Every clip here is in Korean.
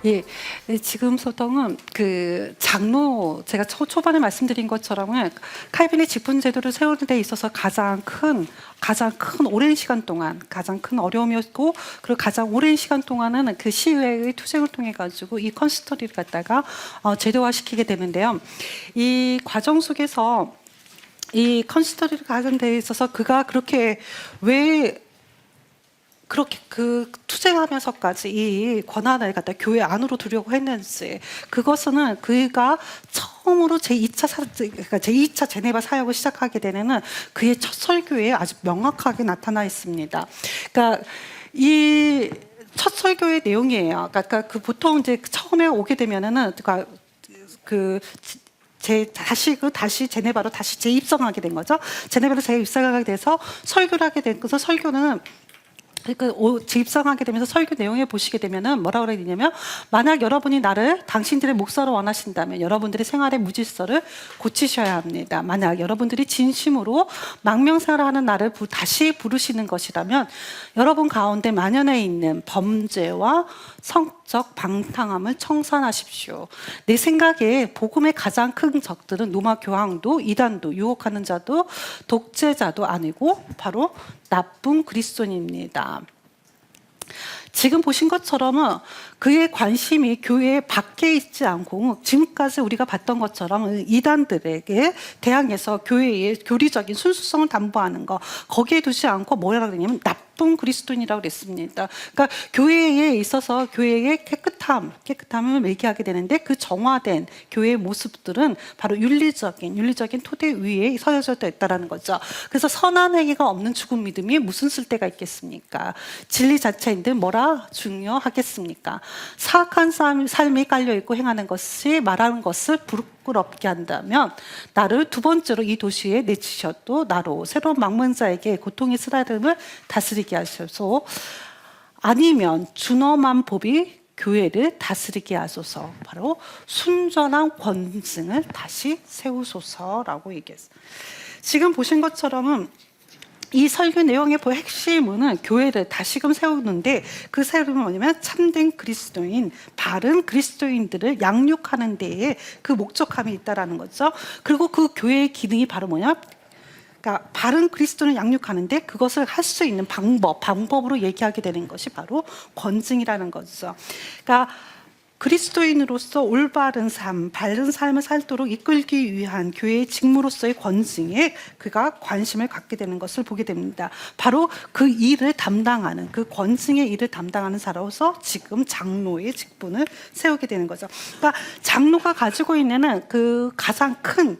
예, 지금 소동은 그 장로 제가 초반에 말씀드린 것처럼은 칼빈의 직분 제도를 세우는 데 있어서 가장 큰 오랜 시간 동안 가장 큰 어려움이었고, 그리고 가장 오랜 시간 동안은 그 시의회의 투쟁을 통해 가지고 이 컨시스터리를 갖다가 제도화시키게 되는데요. 이 과정 속에서 이 컨시스터리를 가는 데 있어서 그가 그렇게 왜 그렇게 그 투쟁하면서까지 이 권한을 갖다 교회 안으로 두려고 했는지, 그것은 그가 처음으로 그러니까 제2차 제네바 사역을 시작하게 되는 그의 첫 설교에 아주 명확하게 나타나 있습니다. 그러니까 이 첫 설교의 내용이에요. 그러니까 그 보통 이제 처음에 오게 되면은 다시 제네바로 다시 재입성하게 된 거죠. 제네바로 재입성하게 돼서 설교를 하게 된 거죠. 설교는 재입성하게 되면서 설교 내용에 보시게 되면은 뭐라고 그래야 되냐면, 만약 여러분이 나를 당신들의 목사로 원하신다면 여러분들의 생활의 무질서를 고치셔야 합니다. 만약 여러분들이 진심으로 망명생활을 하는 나를 다시 부르시는 것이라면 여러분 가운데 만연해 있는 범죄와 성적 방탕함을 청산하십시오. 내 생각에 복음의 가장 큰 적들은 로마 교황도 이단도 유혹하는 자도 독재자도 아니고 바로 나쁜 그리스도인입니다. 지금 보신 것처럼 그의 관심이 교회 밖에 있지 않고, 지금까지 우리가 봤던 것처럼 이단들에게 대항해서 교회의 교리적인 순수성을 담보하는 거, 거기에 두지 않고 뭐라고 그러냐면 나쁜 그리스도인이라고 그랬습니다. 그러니까 교회에 있어서 교회의 깨끗함을 얘기하게 되는데, 그 정화된 교회의 모습들은 바로 윤리적인 토대 위에 서여져 있다는 거죠. 그래서 선한 행위가 없는 죽은 믿음이 무슨 쓸데가 있겠습니까? 진리 자체인데 뭐라 중요하겠습니까? 사악한 삶이 깔려있고 행하는 것이 말하는 것을 부끄럽게 한다면 나를 두 번째로 이 도시에 내치셔도 나로 새로운 망문자에게 고통의 쓰라름을 다스리게 하셔서, 아니면 준엄한 법이 교회를 다스리게 하소서, 바로 순전한 권징을 다시 세우소서라고 얘기했어요. 지금 보신 것처럼은 이 설교 내용의 핵심은 교회를 다시금 세우는데, 그 세우는 뭐냐면 참된 그리스도인, 바른 그리스도인들을 양육하는 데에 그 목적함이 있다라는 거죠. 그리고 그 교회의 기능이 바로 뭐냐? 그러니까 바른 그리스도를 양육하는데 그것을 할 수 있는 방법으로 얘기하게 되는 것이 바로 권징이라는 거죠. 그러니까 그리스도인으로서 올바른 삶, 바른 삶을 살도록 이끌기 위한 교회의 직무로서의 권징에 그가 관심을 갖게 되는 것을 보게 됩니다. 바로 그 일을 담당하는, 그 권징의 일을 담당하는 자로서 지금 장로의 직분을 세우게 되는 거죠. 그러니까 장로가 가지고 있는 그 가장 큰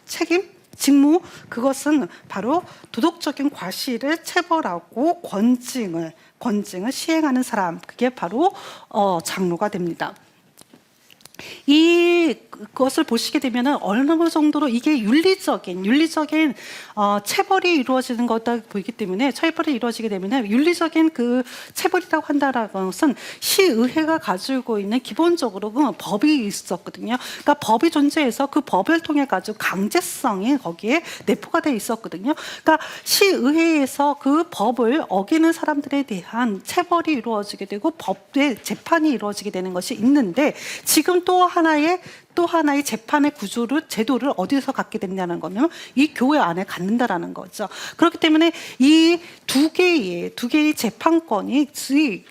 책임, 직무, 그것은 바로 도덕적인 과실을 체벌하고 권징을 시행하는 사람, 그게 바로 장로가 됩니다. 이것을 보시게 되면은 어느 정도로 이게 윤리적인 체벌이 이루어지는 거다 보이기 때문에, 체벌이 이루어지게 되면은 윤리적인 그 체벌이라고 한다라는 것은 시의회가 가지고 있는 기본적으로 법이 있었거든요. 그러니까 법이 존재해서 그 법을 통해 가지고 강제성이 거기에 내포가 돼 있었거든요. 그러니까 시의회에서 그 법을 어기는 사람들에 대한 체벌이 이루어지게 되고 법의 재판이 이루어지게 되는 것이 있는데, 지금 또 하나의 재판의 제도를 어디서 갖게 됐냐는 거면 이 교회 안에 갖는다라는 거죠. 그렇기 때문에 이 두 개의 재판권이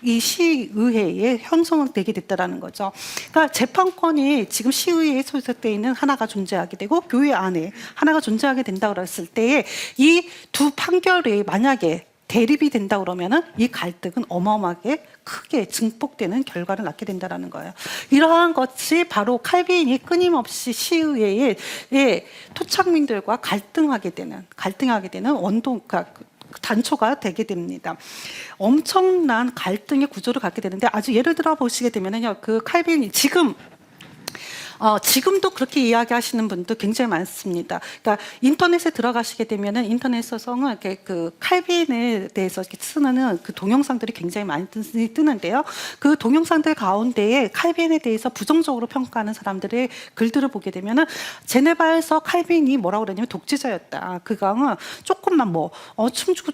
이 시의회에 형성되게 됐다라는 거죠. 그러니까 재판권이 지금 시의회에 소속되어 있는 하나가 존재하게 되고 교회 안에 하나가 존재하게 된다고 했을 때에 이 두 판결이 만약에 대립이 된다 그러면은 이 갈등은 어마어마하게 크게 증폭되는 결과를 낳게 된다는 거예요. 이러한 것이 바로 칼빈이 끊임없이 시의회의 토착민들과 갈등하게 되는 단초가 되게 됩니다. 엄청난 갈등의 구조를 갖게 되는데, 아주 예를 들어 보시게 되면은요, 그 칼빈이 지금 지금도 그렇게 이야기하시는 분도 굉장히 많습니다. 그러니까 인터넷에 들어가시게 되면은 인터넷에서는 이렇게 그 칼빈에 대해서 이렇게 쓰는 그 동영상들이 굉장히 많이 뜨는데요. 그 동영상들 가운데에 칼빈에 대해서 부정적으로 평가하는 사람들의 글들을 보게 되면은 제네바에서 칼빈이 뭐라고 그러냐면 독재자였다. 그강은 조금만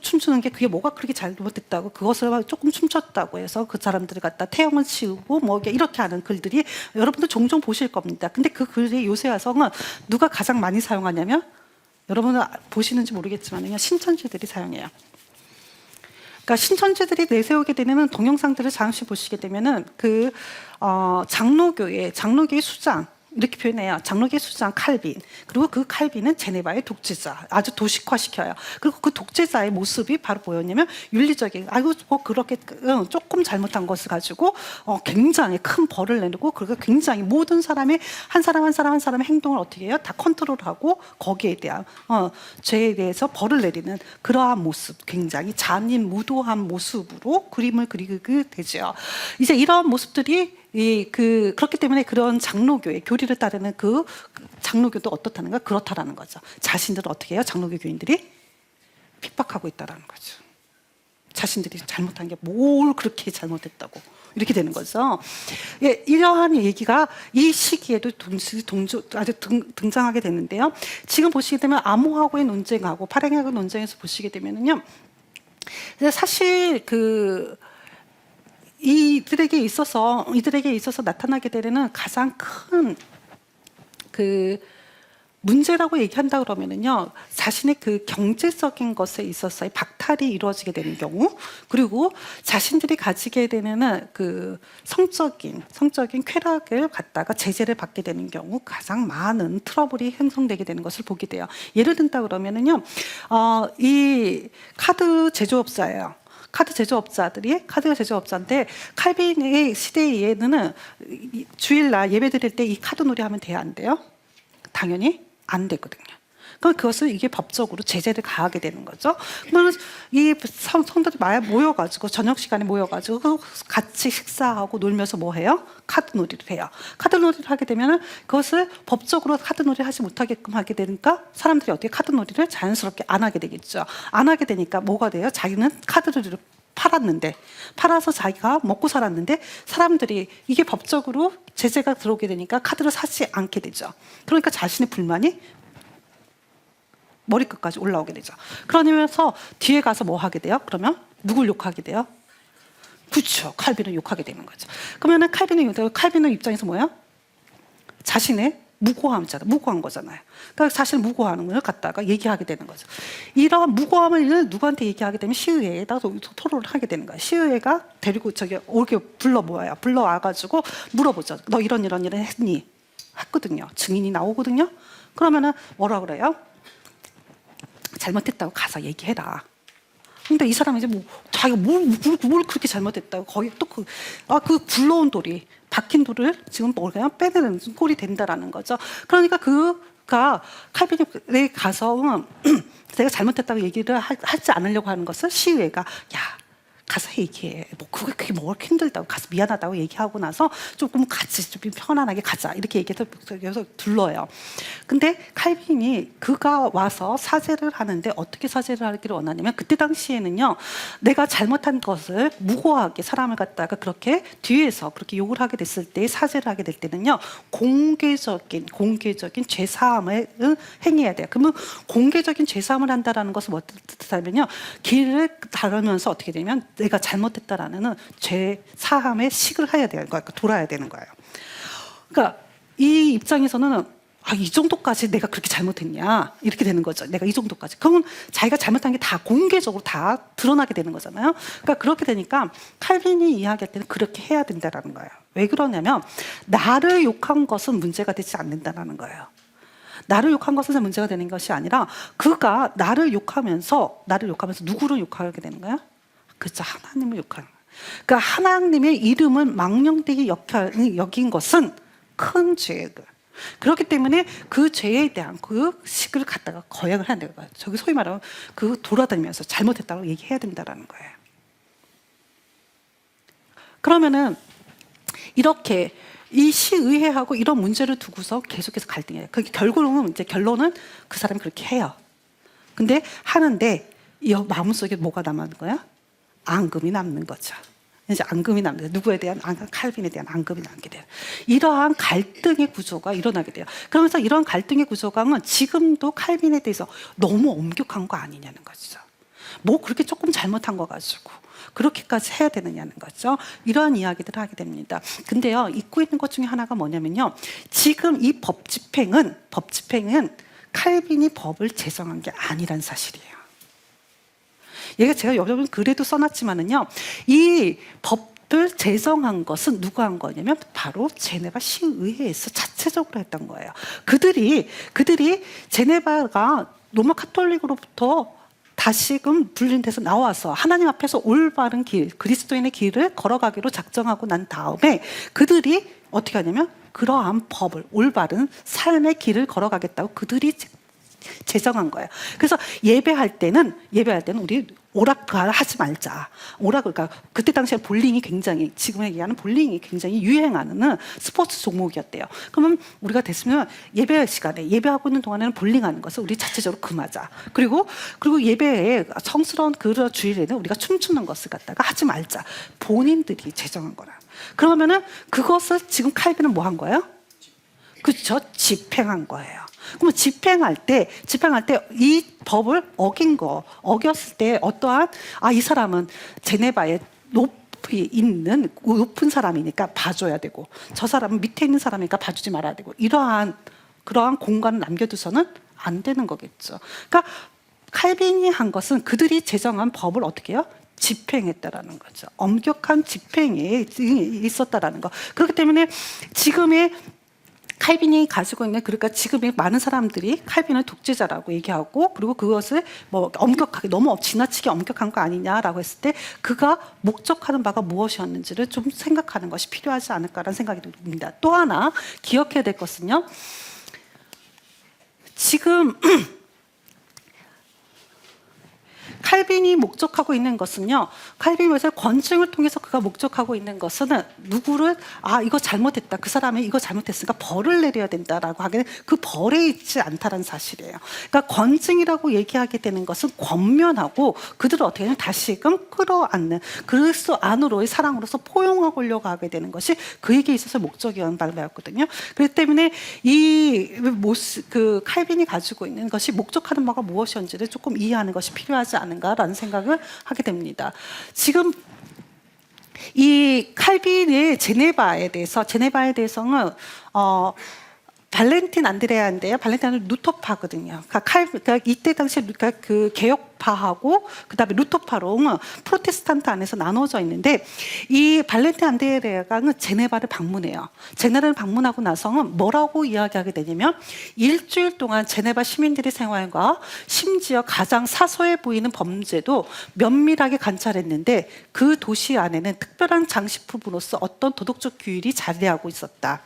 춤추는 게 그게 뭐가 그렇게 잘못됐다고 그것을 조금 춤췄다고 해서 그 사람들을 갖다 태형을 치우고 이렇게 하는 글들이 여러분들 종종 보실 겁니다. 근데 그 글의 요새 와서는 누가 가장 많이 사용하냐면 여러분은 보시는지 모르겠지만 신천지들이 사용해요. 그러니까 신천지들이 내세우게 되는 동영상들을 잠시 보시게 되면은 장로교의 수장 이렇게 표현해요. 장로교의 수장 칼빈. 그리고 그 칼빈은 제네바의 독재자. 아주 도식화시켜요. 그리고 그 독재자의 모습이 바로 뭐였냐면 윤리적인, 그렇게 조금 잘못한 것을 가지고 굉장히 큰 벌을 내고 그리고 굉장히 모든 사람의 한 사람의 행동을 어떻게 해요? 다 컨트롤하고 거기에 대한 죄에 대해서 벌을 내리는 그러한 모습, 굉장히 잔인무도한 모습으로 그림을 그리게 되죠. 이제 이러한 모습들이 그렇기 때문에 그런 장로교의 교리를 따르는 그 장로교도 어떻다는가? 그렇다라는 거죠. 자신들을 어떻게 해요? 장로교 교인들이 핍박하고 있다라는 거죠. 자신들이 잘못한 게 뭘 그렇게 잘못했다고 이렇게 되는 거죠. 이러한 얘기가 이 시기에도 아주 등장하게 되는데요. 지금 보시게 되면 암호하고의 논쟁하고 발행하고 논쟁에서 보시게 되면은요, 사실 이들에게 있어서 나타나게 되는 가장 큰 문제라고 얘기한다 그러면은요, 자신의 그 경제적인 것에 있어서의 박탈이 이루어지게 되는 경우, 그리고 자신들이 가지게 되는 그 성적인 쾌락을 갖다가 제재를 받게 되는 경우 가장 많은 트러블이 형성되게 되는 것을 보게 돼요. 예를 든다 그러면은요, 이 카드 제조업자예요. 카드 제조업자인데 칼빈의 시대에는 주일날 예배 드릴 때 이 카드 놀이 하면 돼요, 안 돼요? 당연히 안 되거든요. 그럼 이게 법적으로 제재를 가하게 되는 거죠. 그러면 이 성도들이 모여가지고 저녁 시간에 모여가지고 같이 식사하고 놀면서 뭐 해요? 카드 놀이를 해요. 카드 놀이를 하게 되면은 그것을 법적으로 카드 놀이를 하지 못하게끔 하게 되니까 사람들이 어떻게 카드 놀이를 자연스럽게 안 하게 되겠죠. 안 하게 되니까 뭐가 돼요? 자기는 카드 놀이를 팔아서 자기가 먹고 살았는데 사람들이 이게 법적으로 제재가 들어오게 되니까 카드를 사지 않게 되죠. 그러니까 자신의 불만이 머리끝까지 올라오게 되죠. 그러면서 뒤에 가서 뭐 하게 돼요? 그러면 누굴 욕하게 돼요? 그렇죠. 칼빈을 욕하게 되는 거죠. 그러면은 칼빈의 입장에서 뭐예요? 자신의 무고한 거잖아요. 그러니까 사실 무고하는 걸 갖다가 얘기하게 되는 거죠. 이러한 무고함을 누구한테 얘기하게 되면 시의회에다 토론을 하게 되는 거예요. 시의회가 데리고 이렇게 불러와가지고 물어보죠. 너 이런 했니? 했거든요. 증인이 나오거든요. 그러면은 뭐라 그래요? 잘못했다고 가서 얘기해라. 근데 이 사람이 이제 자기가 뭘 그렇게 잘못했다고 거기 또 그 굴러온 돌이 박힌 돌을 지금 빼내는 꼴이 된다라는 거죠. 그러니까 그가 칼빈에 가서 내가 잘못했다고 얘기를 하지 않으려고 하는 것을 시의회가 가서 얘기해. 그게 뭐 그렇게 힘들다고 가서 미안하다고 얘기하고 나서 조금 같이 좀 편안하게 가자 이렇게 얘기해서 둘러요. 근데 칼빈이 그가 와서 사죄를 하는데 어떻게 사죄를 하기를 원하냐면 그때 당시에는요, 내가 잘못한 것을 무고하게 사람을 갖다가 그렇게 뒤에서 그렇게 욕을 하게 됐을 때 사죄를 하게 될 때는요, 공개적인 죄사함을 행해야 돼요. 그러면 공개적인 죄사함을 한다라는 것은 뭐 뜻하면요, 길을 다루면서 어떻게 되면 내가 잘못했다라는 죄 사함의 식을 해야 되는 거예요. 돌아야 되는 거예요. 그러니까 이 입장에서는 이 정도까지 내가 그렇게 잘못했냐 이렇게 되는 거죠. 내가 이 정도까지. 그러면 자기가 잘못한 게 다 공개적으로 다 드러나게 되는 거잖아요. 그러니까 그렇게 되니까 칼빈이 이야기할 때는 그렇게 해야 된다라는 거예요. 왜 그러냐면 나를 욕한 것은 문제가 되지 않는다라는 거예요. 나를 욕한 것은 문제가 되는 것이 아니라 그가 나를 욕하면서 누구를 욕하게 되는 거야? 그렇죠. 하나님을 욕하는 거예요. 그러니까 하나님의 이름을 망령되게 여긴 것은 큰 죄예요. 그렇기 때문에 그 죄에 대한 그 식을 갖다가 거역을 해야 되는 거예요. 저기 소위 말하면 돌아다니면서 잘못했다고 얘기해야 된다라는 거예요. 그러면은 이렇게 이 시의회하고 이런 문제를 두고서 계속해서 갈등해요. 그 결국은 이제 결론은 그 사람이 그렇게 해요. 근데 하는데 이 마음속에 뭐가 남는 거야? 앙금이 남는 거죠. 이제 앙금이 남는, 누구에 대한 칼빈에 대한 앙금이 남게 돼요. 이러한 갈등의 구조가 일어나게 돼요. 그러면서 이런 갈등의 구조감은 지금도 칼빈에 대해서 너무 엄격한 거 아니냐는 거죠. 뭐 그렇게 조금 잘못한 거 가지고 그렇게까지 해야 되느냐는 거죠. 이러한 이야기들을 하게 됩니다. 근데요, 잊고 있는 것 중에 하나가 뭐냐면요, 지금 이 법 집행은 칼빈이 법을 제정한 게 아니란 사실이에요. 얘가 제가 여러분 글에도 써놨지만은요, 이 법을 제정한 것은 누가 한 거냐면 바로 제네바 시의회에서 자체적으로 했던 거예요. 그들이 제네바가 로마 카톨릭으로부터 다시금 분리돼서 나와서 하나님 앞에서 올바른 길, 그리스도인의 길을 걸어가기로 작정하고 난 다음에 그들이 어떻게 하냐면 그러한 법을, 올바른 삶의 길을 걸어가겠다고 그들이 제정한 거예요. 그래서 예배할 때는 우리 오락을 하지 말자. 그러니까 그때 당시에 볼링이 굉장히, 지금 얘기하는 볼링이 굉장히 유행하는 스포츠 종목이었대요. 그러면 우리가 됐으면 예배 시간에, 예배하고 있는 동안에는 볼링하는 것을 우리 자체적으로 금하자. 그리고 예배에 성스러운 그런 주일에는 우리가 춤추는 것을 갖다가 하지 말자. 본인들이 제정한 거라. 그러면은 그것을 지금 칼빈은 뭐 한 거예요? 그렇죠. 집행한 거예요. 그러면 집행할 때 이 법을 어겼을 때 어떠한, 이 사람은 제네바에 높이 있는 높은 사람이니까 봐줘야 되고, 저 사람은 밑에 있는 사람이니까 봐주지 말아야 되고, 그러한 공간을 남겨두서는 안 되는 거겠죠. 그러니까 칼빈이 한 것은 그들이 제정한 법을 어떻게 해요? 집행했다라는 거죠. 엄격한 집행이 있었다라는 거. 그렇기 때문에 지금의 칼빈이 가지고 있는, 그러니까 지금의 많은 사람들이 칼빈을 독재자라고 얘기하고, 그리고 그것을 뭐 엄격하게, 너무 지나치게 엄격한 거 아니냐라고 했을 때 그가 목적하는 바가 무엇이었는지를 좀 생각하는 것이 필요하지 않을까라는 생각이 듭니다. 또 하나 기억해야 될 것은요, 지금 칼빈이 목적하고 있는 것은요, 칼빈에서 권증을 통해서 그가 목적하고 있는 것은 누구를, 이거 잘못했다, 그 사람이 이거 잘못했으니까 벌을 내려야 된다라고 하기는 그 벌에 있지 않다는 사실이에요. 그러니까 권증이라고 얘기하게 되는 것은 권면하고 그들을 어떻게 하면 다시금 끌어안는, 그리스도 안으로의 사랑으로서 포용하려고 하게 되는 것이 그에게 있어서 목적이라는 바를 배웠거든요. 그렇기 때문에 그 칼빈이 가지고 있는 것이 목적하는 바가 무엇이었는지를 조금 이해하는 것이 필요하지 않은가라는 생각을 하게 됩니다. 지금 이 칼빈의 제네바에 대해서는 발렌틴 안드레아인데요. 발렌틴은 루터파거든요. 그러니까 이때 당시에 그 개혁파하고 그다음에 루터파로 프로테스탄트 안에서 나눠져 있는데, 이 발렌틴 안드레아가 제네바를 방문해요. 제네바를 방문하고 나서는 뭐라고 이야기하게 되냐면, 일주일 동안 제네바 시민들의 생활과 심지어 가장 사소해 보이는 범죄도 면밀하게 관찰했는데 그 도시 안에는 특별한 장식품으로서 어떤 도덕적 규율이 자리하고 있었다.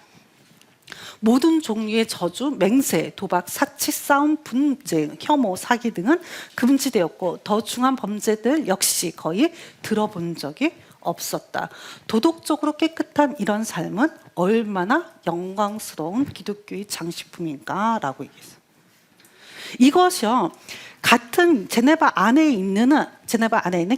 모든 종류의 저주, 맹세, 도박, 사치, 싸움, 분쟁, 혐오, 사기 등은 금지되었고 더 중한 범죄들 역시 거의 들어본 적이 없었다. 도덕적으로 깨끗한 이런 삶은 얼마나 영광스러운 기독교의 장식품인가라고 얘기했어요. 이것이요, 같은 제네바 안에 있는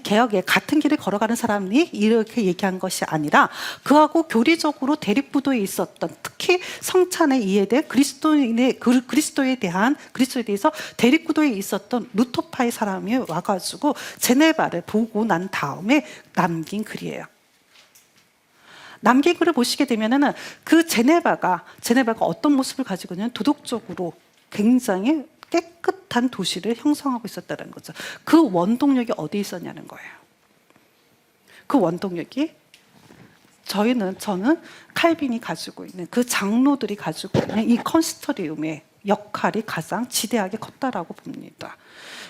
개혁의 같은 길을 걸어가는 사람이 이렇게 얘기한 것이 아니라 그하고 교리적으로 대립구도에 있었던, 특히 성찬에 이해된 그리스도에 대해서 대립구도에 있었던 루터파의 사람이 와가지고 제네바를 보고 난 다음에 남긴 글이에요. 남긴 글을 보시게 되면은 그 제네바가 어떤 모습을 가지고 있냐면 도덕적으로 굉장히 깨끗한 도시를 형성하고 있었다는 거죠. 그 원동력이 어디에 있었냐는 거예요. 그 원동력이 저는 칼빈이 가지고 있는, 그 장로들이 가지고 있는 이 컨시스토리움의 역할이 가장 지대하게 컸다라고 봅니다.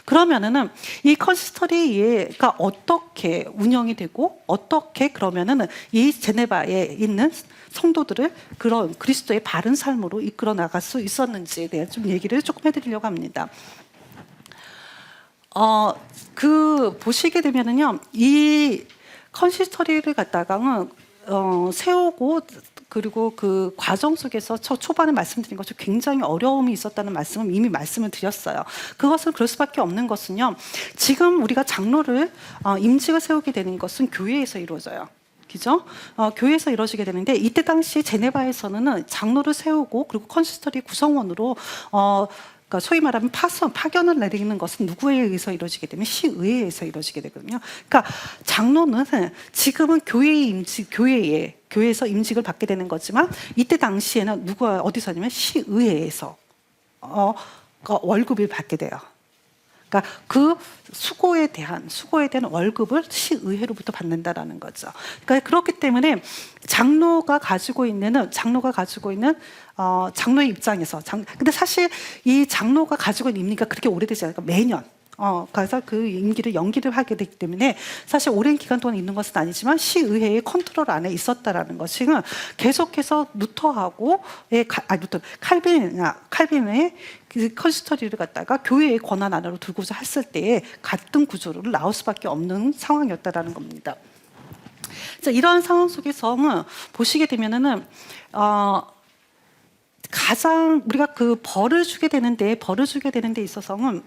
그러면은 이 컨시스토리가 어떻게 운영이 되고 어떻게 그러면은 이 제네바에 있는 성도들을 그런 그리스도의 바른 삶으로 이끌어 나갈 수 있었는지에 대한 좀 얘기를 조금 해드리려고 합니다. 보시게 되면은요, 이 컨시스토리를 갖다가 세우고 그리고 그 과정 속에서 초반에 말씀드린 것처럼 굉장히 어려움이 있었다는 말씀을 이미 말씀을 드렸어요. 그것은 그럴 수밖에 없는 것은요. 지금 우리가 장로를 임직을 세우게 되는 것은 교회에서 이루어져요. 그죠? 교회에서 이루어지게 되는데 이때 당시 제네바에서는 장로를 세우고 그리고 컨시스터리 구성원으로 그러니까 소위 말하면 파견을 내리는 것은 누구에 의해서 이루어지게 되면 시의회에 의해서 이루어지게 되거든요. 그러니까 장로는 지금은 교회에서 임직을 받게 되는 거지만 이때 당시에는 누가 어디서 하냐면 시의회에서 월급을 받게 돼요. 그러니까 그 수고에 대한 월급을 시의회로부터 받는다라는 거죠. 그러니까 그렇기 때문에 장로가 가지고 있는 장로의 입장에서 근데 사실 이 장로가 가지고 있는 임기가 그렇게 오래되지 않으니까 매년 그래서 그 임기를 연기를 하게 되기 때문에 사실 오랜 기간 동안 있는 것은 아니지만 시의회의 컨트롤 안에 있었다라는 것은 계속해서 칼빈의 그 컨시스터리를 갖다가 교회의 권한 안으로 들고자 했을 때에 같은 구조로 나올 수밖에 없는 상황이었다라는 겁니다. 자, 이러한 상황 속에서 보시게 되면은 가장 우리가 그 벌을 주게 되는데 있어서는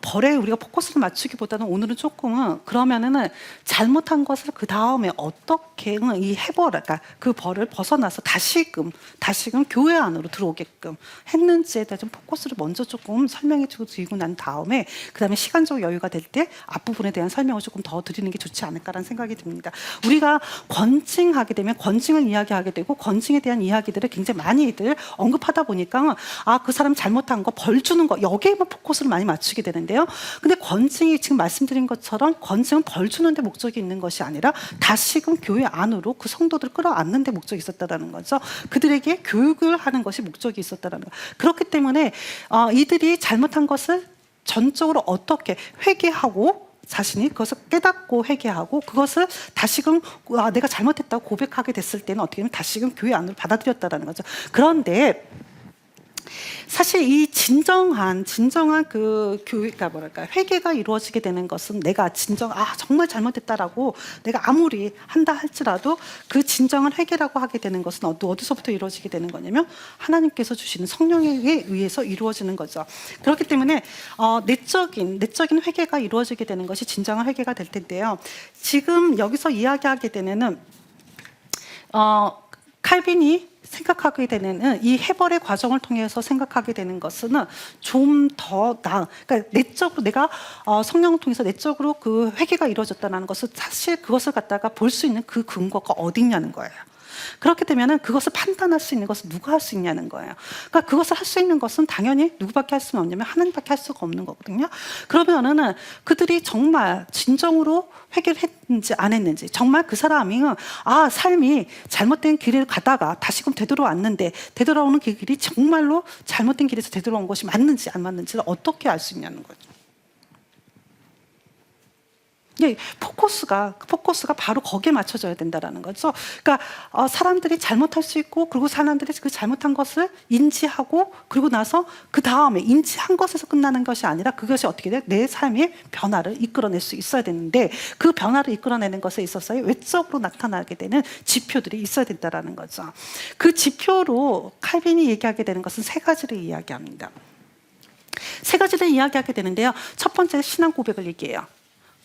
벌에 우리가 포커스를 맞추기보다는 오늘은 조금은 그러면은 잘못한 것을 그 다음에 어떻게 이 그러니까 그 벌을 벗어나서 다시금 교회 안으로 들어오게끔 했는지에 대한 좀 포커스를 먼저 조금 설명해주고 드리고 난 다음에 그 다음에 시간적 여유가 될 때 앞부분에 대한 설명을 조금 더 드리는 게 좋지 않을까라는 생각이 듭니다. 우리가 권징하게 되면 권징을 이야기하게 되고 권징에 대한 이야기들을 굉장히 많이들 언급하다 보니까 그 사람 잘못한 거 벌 주는 거 여기에만 포커스를 많이 맞추게 되는데요. 근데 권징이 지금 말씀드린 것처럼 권징은 벌 주는 데 목적이 있는 것이 아니라 다시금 교회 안으로 그 성도들을 끌어안는 데 목적이 있었다는 거죠. 그들에게 교육을 하는 것이 목적이 있었다는 거. 그렇기 때문에 이들이 잘못한 것을 전적으로 어떻게 회개하고 자신이 그것을 깨닫고 회개하고 그것을 다시금 내가 잘못했다고 고백하게 됐을 때는 어떻게 보면 다시금 교회 안으로 받아들였다는 거죠. 그런데 사실 이 진정한 그 교회가 회개가 이루어지게 되는 것은 내가 정말 잘못했다라고 내가 아무리 한다 할지라도 그 진정한 회개라고 하게 되는 것은 어디서부터 이루어지게 되는 거냐면 하나님께서 주시는 성령에 의해서 이루어지는 거죠. 그렇기 때문에 내적인 회개가 이루어지게 되는 것이 진정한 회개가 될 텐데요. 지금 여기서 이야기하게 되는 칼빈이 생각하게 되는 이 해벌의 과정을 통해서 생각하게 되는 것은 좀 더 그러니까 내적으로 내가 성령을 통해서 내적으로 그 회개가 이루어졌다는 것은 사실 그것을 갖다가 볼 수 있는 그 근거가 어디 있냐는 거예요. 그렇게 되면은 그것을 판단할 수 있는 것은 누가 할 수 있냐는 거예요. 그러니까 그것을 할 수 있는 것은 당연히 누구밖에 할 수는 없냐면 하나님밖에 할 수가 없는 거거든요. 그러면은 그들이 정말 진정으로 회개를 했는지 안 했는지, 정말 그 사람이 삶이 잘못된 길을 가다가 다시금 되돌아왔는데 되돌아오는 그 길이 정말로 잘못된 길에서 되돌아온 것이 맞는지 안 맞는지를 어떻게 알 수 있냐는 거죠. 포커스가 바로 거기에 맞춰져야 된다는 거죠. 그러니까 사람들이 잘못할 수 있고 그리고 사람들이 그 잘못한 것을 인지하고 그리고 나서 그 다음에 인지한 것에서 끝나는 것이 아니라 그것이 어떻게 돼? 내 삶의 변화를 이끌어낼 수 있어야 되는데 그 변화를 이끌어내는 것에 있어서 외적으로 나타나게 되는 지표들이 있어야 된다는 거죠. 그 지표로 칼빈이 얘기하게 되는 것은 세 가지를 이야기합니다. 세 가지를 이야기하게 되는데요. 첫 번째 신앙 고백을 얘기해요.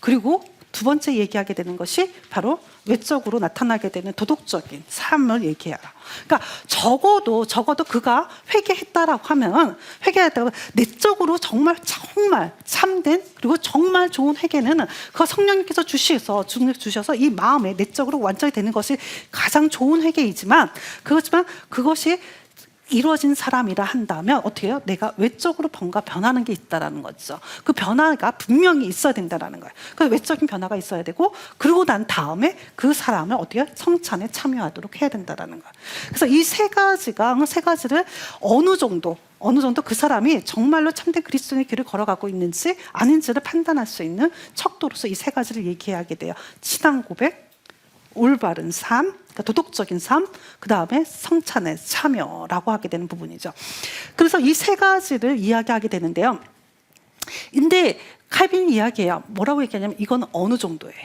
그리고 두 번째 얘기하게 되는 것이 바로 외적으로 나타나게 되는 도덕적인 삶을 얘기해요. 그러니까 적어도 그가 회개했다라고 하면 내적으로 정말 참된 그리고 정말 좋은 회개는 그 성령님께서 주셔서 이 마음에 내적으로 완전히 되는 것이 가장 좋은 회개이지만 그것이 이루어진 사람이라 한다면 어떻게 해요? 내가 외적으로 뭔가 변하는 게 있다라는 거죠. 그 변화가 분명히 있어야 된다라는 거예요. 그 외적인 변화가 있어야 되고 그러고 난 다음에 그 사람을 어떻게 성찬에 참여하도록 해야 된다라는 거예요. 그래서 이 세 가지를 어느 정도 그 사람이 정말로 참된 그리스도인의 길을 걸어가고 있는지 아닌지를 판단할 수 있는 척도로서 이 세 가지를 얘기하게 돼요. 신앙 고백, 올바른 삶, 그러니까 도덕적인 삶, 그 다음에 성찬의 참여라고 하게 되는 부분이죠. 그래서 이 세 가지를 이야기하게 되는데요. 근데 칼빈이 이야기해요. 뭐라고 얘기하냐면 이건 어느 정도예요.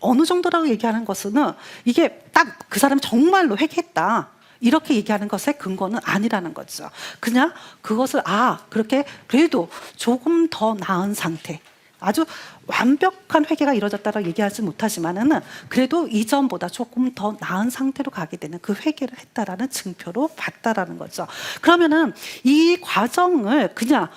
어느 정도라고 얘기하는 것은 이게 딱 그 사람이 정말로 회개했다 이렇게 얘기하는 것의 근거는 아니라는 거죠. 그냥 그것을 그렇게 그래도 조금 더 나은 상태, 아주 완벽한 회개가 이루어졌다고 얘기하지 못하지만은 그래도 이전보다 조금 더 나은 상태로 가게 되는 그 회개를 했다라는 증표로 봤다라는 거죠. 그러면은 이 과정을 그냥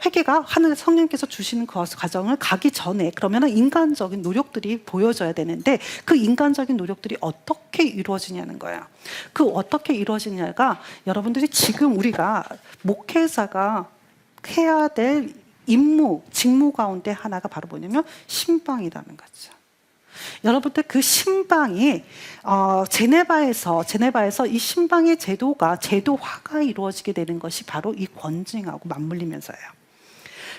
회개가 하늘 성령께서 주시는 그 과정을 가기 전에 그러면은 인간적인 노력들이 보여져야 되는데 그 인간적인 노력들이 어떻게 이루어지냐는 거예요. 그 어떻게 이루어지냐가 여러분들이 지금 우리가 목회자가 해야 될 임무, 직무 가운데 하나가 바로 뭐냐면 신방이라는 거죠. 여러분들 그 신방이 제네바에서 이 신방의 제도화가 이루어지게 되는 것이 바로 이 권징하고 맞물리면서예요.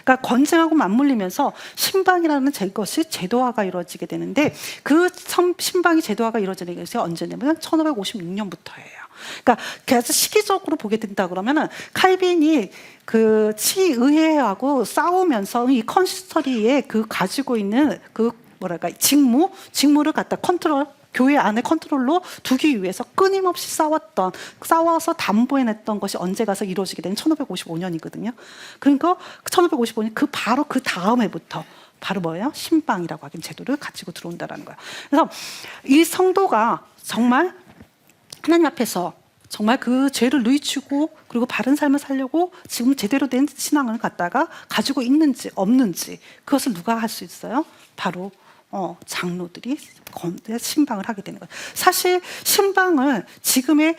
그러니까 권징하고 맞물리면서 신방이라는 것이 제도화가 이루어지게 되는데 그 신방이 제도화가 이루어지는 것이 언제냐면 1556년부터예요. 그러니까 그래서 시기적으로 보게 된다 그러면은 칼빈이 그 치의회하고 싸우면서 이 컨시스터리에 그 가지고 있는 그 직무를 갖다 교회 안에 컨트롤로 두기 위해서 끊임없이 싸워서 담보해냈던 것이 언제 가서 이루어지게 된 1555년이거든요. 그러니까 1555년 바로 그 다음 해부터 바로 뭐예요? 신방이라고 하는 제도를 가지고 들어온다라는 거예요. 그래서 이 성도가 정말 하나님 앞에서 정말 그 죄를 누이치고 그리고 바른 삶을 살려고 지금 제대로 된 신앙을 갖다가 가지고 있는지 없는지 그것을 누가 할 수 있어요? 바로 장로들이 신방을 하게 되는 거예요. 사실 신방을 지금의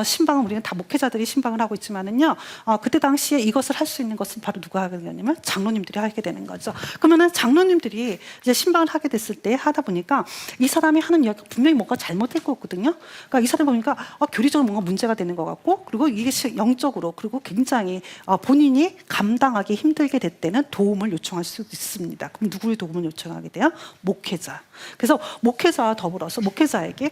신방은 우리는 다 목회자들이 신방을 하고 있지만은요. 그때 당시에 이것을 할 수 있는 것은 바로 누가 하게 되냐면 장로님들이 하게 되는 거죠. 그러면은 장로님들이 이제 신방을 하게 됐을 때 하다 보니까 이 사람이 하는 이야기가 분명히 뭔가 잘못될 거거든요. 그러니까 이 사람이 보니까 교리적으로 뭔가 문제가 되는 것 같고 그리고 이게 영적으로 그리고 굉장히 본인이 감당하기 힘들게 될 때는 도움을 요청할 수 있습니다. 그럼 누구의 도움을 요청하게 돼요? 목회자. 그래서 목회자와 더불어서 목회자에게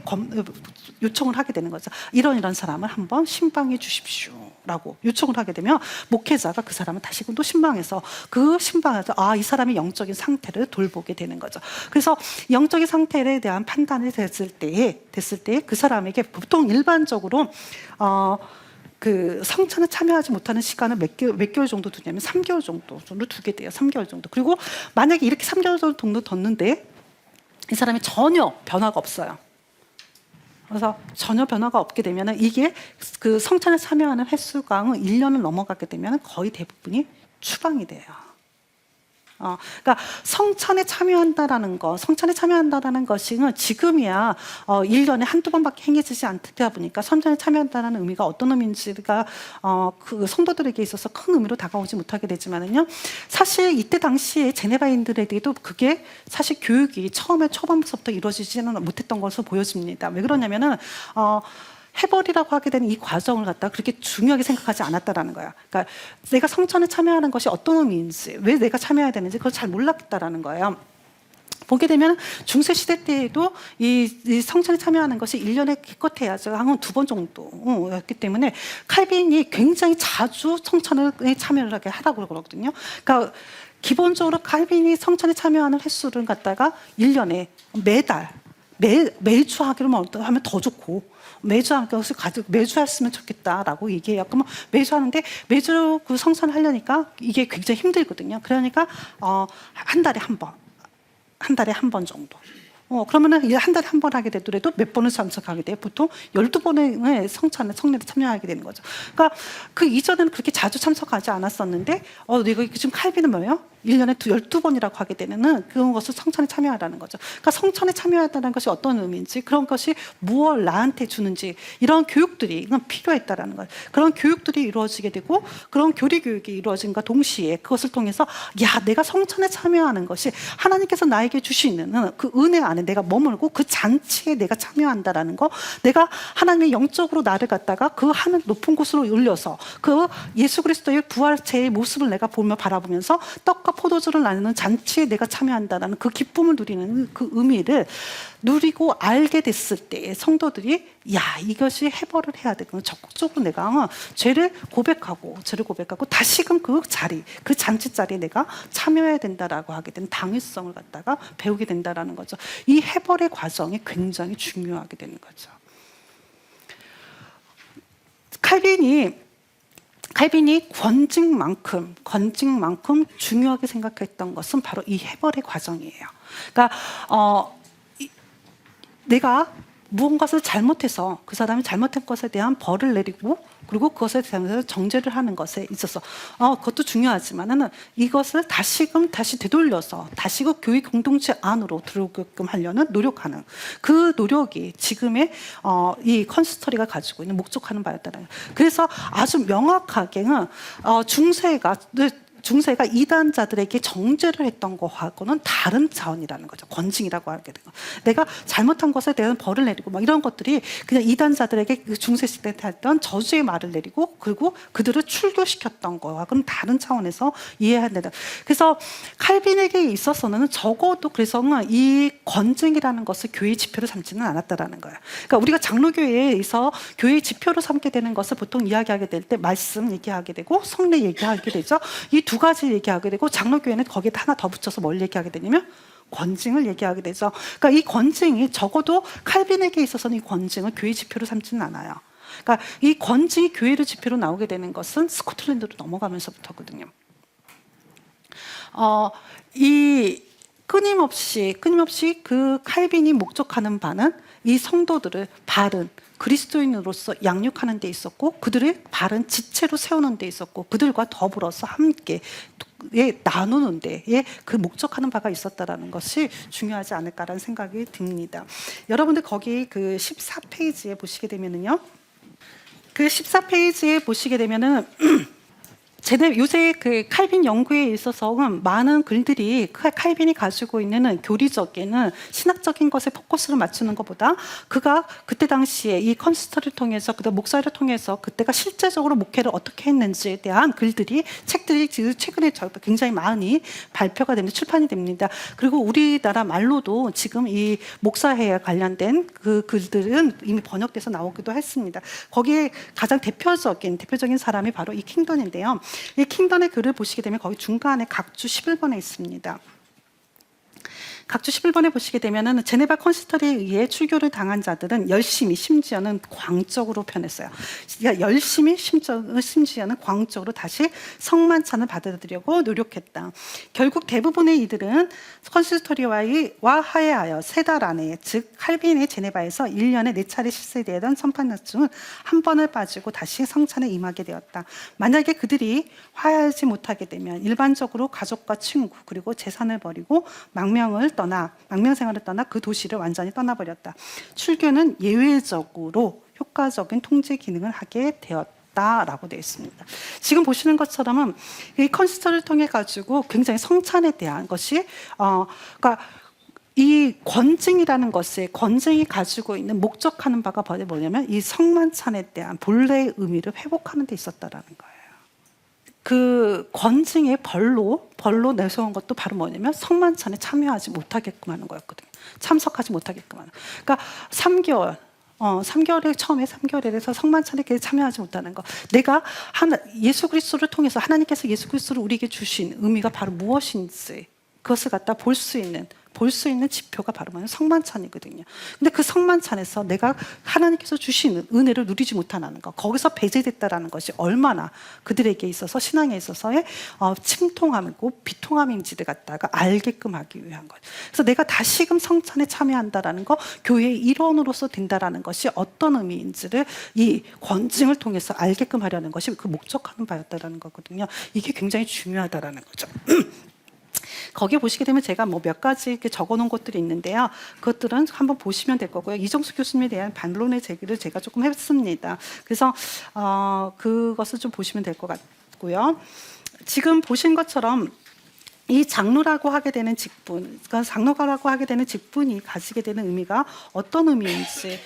요청을 하게 되는 거죠. 이런 사람을 한번 신방해 주십시오라고 요청을 하게 되면 목회자가 그 사람을 다시금 또 신방해서 그 신방에서 이 사람의 영적인 상태를 돌보게 되는 거죠. 그래서 영적인 상태에 대한 판단이 됐을 때 그 사람에게 보통 일반적으로 그 성찬에 참여하지 못하는 시간을 몇 개월 정도 두냐면 3개월 정도 두게 돼요. 3개월 정도. 그리고 만약에 이렇게 3개월 정도 뒀는데 이 사람이 전혀 변화가 없어요. 그래서 전혀 변화가 없게 되면 이게 그 성찬에 참여하는 횟수가 1년을 넘어가게 되면 거의 대부분이 추방이 돼요. 그러니까 성찬에 참여한다라는 것이 지금이야 1년에 한두 번밖에 행해지지 않다 보니까 성찬에 참여한다는 의미가 어떤 의미인지가 그 성도들에게 있어서 큰 의미로 다가오지 못하게 되지만은요. 사실 이때 당시에 제네바인들에게도 그게 사실 교육이 초반부터 이루어지지는 못했던 것으로 보여집니다. 왜 그러냐면은 해버리라고 하게 되는 이 과정을 갖다가 그렇게 중요하게 생각하지 않았다라는 거야. 그러니까 내가 성찬에 참여하는 것이 어떤 의미인지, 왜 내가 참여해야 되는지 그걸 잘 몰랐다라는 거예요. 보게 되면 중세시대 때에도 이 성찬에 참여하는 것이 1년에 기껏해야죠. 한 2번 정도였기 때문에 칼빈이 굉장히 자주 성찬에 참여를 하게 하라고 그러거든요. 그러니까 기본적으로 칼빈이 성찬에 참여하는 횟수를 갖다가 1년에 매주 하기로 하면 더 좋고 매주 하는 것을 매주 했으면 좋겠다라고 얘기해요. 그러면 매주 하는데 매주 그 성찬을 하려니까 이게 굉장히 힘들거든요. 그러니까 한 달에 한 번 정도. 그러면은 이제 한 달에 한 번 하게 되더라도 몇 번을 참석하게 돼요? 보통 12번의 성례에 참여하게 되는 거죠. 그러니까 그 이전에는 그렇게 자주 참석하지 않았었는데 내가 지금 칼빈은 뭐예요? 1년에 12번이라고 하게 되는 그런 것을 성찬에 참여하라는 거죠. 그러니까 성찬에 참여한다는 것이 어떤 의미인지 그런 것이 무엇을 나한테 주는지 이런 교육들이 필요했다라는 거예요. 그런 교육들이 이루어지게 되고 그런 교리 교육이 이루어진과 동시에 그것을 통해서 내가 성찬에 참여하는 것이 하나님께서 나에게 주시는 그 은혜 안에 내가 머물고 그 잔치에 내가 참여한다라는 거, 내가 하나님의 영적으로 나를 갖다가 그 하늘 높은 곳으로 올려서 그 예수 그리스도의 부활체의 모습을 내가 바라보면서 떡과 포도주를 나누는 잔치에 내가 참여한다라는 그 기쁨을 누리는 그 의미를 누리고 알게 됐을 때 성도들이 야, 이것이 해벌을 해야 되고 적극적으로 내가 죄를 고백하고 다시금 그 자리, 그 잔치 자리에 내가 참여해야 된다라고 하게 된 당위성을 갖다가 배우게 된다라는 거죠. 이 해벌의 과정이 굉장히 중요하게 되는 거죠. 칼빈이 권징만큼 중요하게 생각했던 것은 바로 이 해벌의 과정이에요. 그러니까 내가 무언가를 잘못해서 그 사람이 잘못한 것에 대한 벌을 내리고 그리고 그것에 대해서 정죄를 하는 것에 있어서 그것도 중요하지만은 이것을 다시 되돌려서 다시 그 교회 공동체 안으로 들어오게끔 하려는 노력하는 그 노력이 지금의 이 컨시스터리가 가지고 있는 목적하는 바였다는 거예요. 그래서 아주 명확하게는 중세가 이단자들에게 정죄를 했던 거하고는 다른 차원이라는 거죠. 권징이라고 하게 되고 내가 잘못한 것에 대한 벌을 내리고 막 이런 것들이 그냥 이단자들에게 그 중세 시대 때 했던 저주의 말을 내리고 그리고 그들을 출교시켰던 거하고는 다른 차원에서 이해해야 된다. 그래서 칼빈에게 있어서는 적어도 그래서는 이 권징이라는 것을 교회의 지표로 삼지는 않았다라는 거예요. 그러니까 우리가 장로교회에서 교회의 지표로 삼게 되는 것을 보통 이야기하게 될 때 말씀 얘기하게 되고 성례 얘기하게 되죠. 이 두 가지 얘기하게 되고 장로교회는 거기에 하나 더 붙여서 뭘 얘기하게 되냐면 권징을 얘기하게 되죠. 그러니까 이 권징이 적어도 칼빈에게 있어서는 이 권징을 교회 지표로 삼지는 않아요. 그러니까 이 권징이 교회로 지표로 나오게 되는 것은 스코틀랜드로 넘어가면서부터거든요. 이 끊임없이 그 칼빈이 목적하는 바는 이 성도들을 바른 그리스도인으로서 양육하는 데 있었고 그들을 바른 지체로 세우는 데 있었고 그들과 더불어서 함께 나누는 데에 그 목적하는 바가 있었다라는 것이 중요하지 않을까라는 생각이 듭니다. 여러분들 거기 그 14페이지에 보시게 되면은요. 그 14페이지에 보시게 되면은 요새 그 칼빈 연구에 있어서는 많은 글들이 칼빈이 가지고 있는 교리적인 신학적인 것에 포커스를 맞추는 것보다 그가 그때 당시에 이 컨시스터를 통해서 그다음 목사를 통해서 그때가 실제적으로 목회를 어떻게 했는지에 대한 책들이 최근에 굉장히 많이 발표가 됩니다. 출판이 됩니다. 그리고 우리나라 말로도 지금 이 목사회에 관련된 그 글들은 이미 번역돼서 나오기도 했습니다. 거기에 가장 대표적인 사람이 바로 이 킹던인데요. 이 킹던의 글을 보시게 되면 거기 중간에 각주 11번에 있습니다. 각주 11번에 보시게 되면은 제네바 컨시스터리에 의해 출교를 당한 자들은 열심히 심지어는 광적으로 표현했어요. 그러니까 열심히 심지어는 광적으로 다시 성만찬을 받아들이려고 노력했다. 결국 대부분의 이들은 컨시스터리와 화해하여 3달 안에 즉 칼빈의 제네바에서 1년에 4차례 실시되던 선판 중은 한 번을 빠지고 다시 성찬에 임하게 되었다. 만약에 그들이 화해하지 못하게 되면 일반적으로 가족과 친구 그리고 재산을 버리고 망명생활을 떠나 그 도시를 완전히 떠나버렸다. 출교는 예외적으로 효과적인 통제 기능을 하게 되었다라고 되어 있습니다. 지금 보시는 것처럼은 이 컨시스터를 통해 가지고 굉장히 성찬에 대한 것이 그러니까 이 권징이라는 것에 권징이 가지고 있는 목적하는 바가 뭐냐면 이 성만찬에 대한 본래의 의미를 회복하는 데 있었다라는 거예요. 그 권징의 벌로 내세운 것도 바로 뭐냐면 성만찬에 참여하지 못하게끔 하는 거였거든요. 참석하지 못하게끔 하는. 그러니까 3개월에 처음에 3개월에서 성만찬에 참여하지 못하는 거. 내가 예수 그리스도를 통해서 하나님께서 예수 그리스도를 우리에게 주신 의미가 바로 무엇인지 그것을 갖다 볼 수 있는 지표가 바로 뭐냐면 성만찬이거든요. 근데 그 성만찬에서 내가 하나님께서 주신 은혜를 누리지 못하는 것, 거기서 배제됐다라는 것이 얼마나 그들에게 있어서 신앙에 있어서의 침통함이고 비통함인지를 갖다가 알게끔 하기 위한 것. 그래서 내가 다시금 성찬에 참여한다라는 거, 교회의 일원으로서 된다라는 것이 어떤 의미인지를 이 권징을 통해서 알게끔 하려는 것이 그 목적하는 바였다라는 거거든요. 이게 굉장히 중요하다라는 거죠. 거기에 보시게 되면 제가 뭐 몇 가지 이렇게 적어놓은 것들이 있는데요. 그것들은 한번 보시면 될 거고요. 이정수 교수님에 대한 반론의 제기를 제가 조금 했습니다. 그래서 그것을 좀 보시면 될 것 같고요. 지금 보신 것처럼 이 장로라고 하게 되는 직분, 그러니까 장로가라고 하게 되는 직분이 가지게 되는 의미가 어떤 의미인지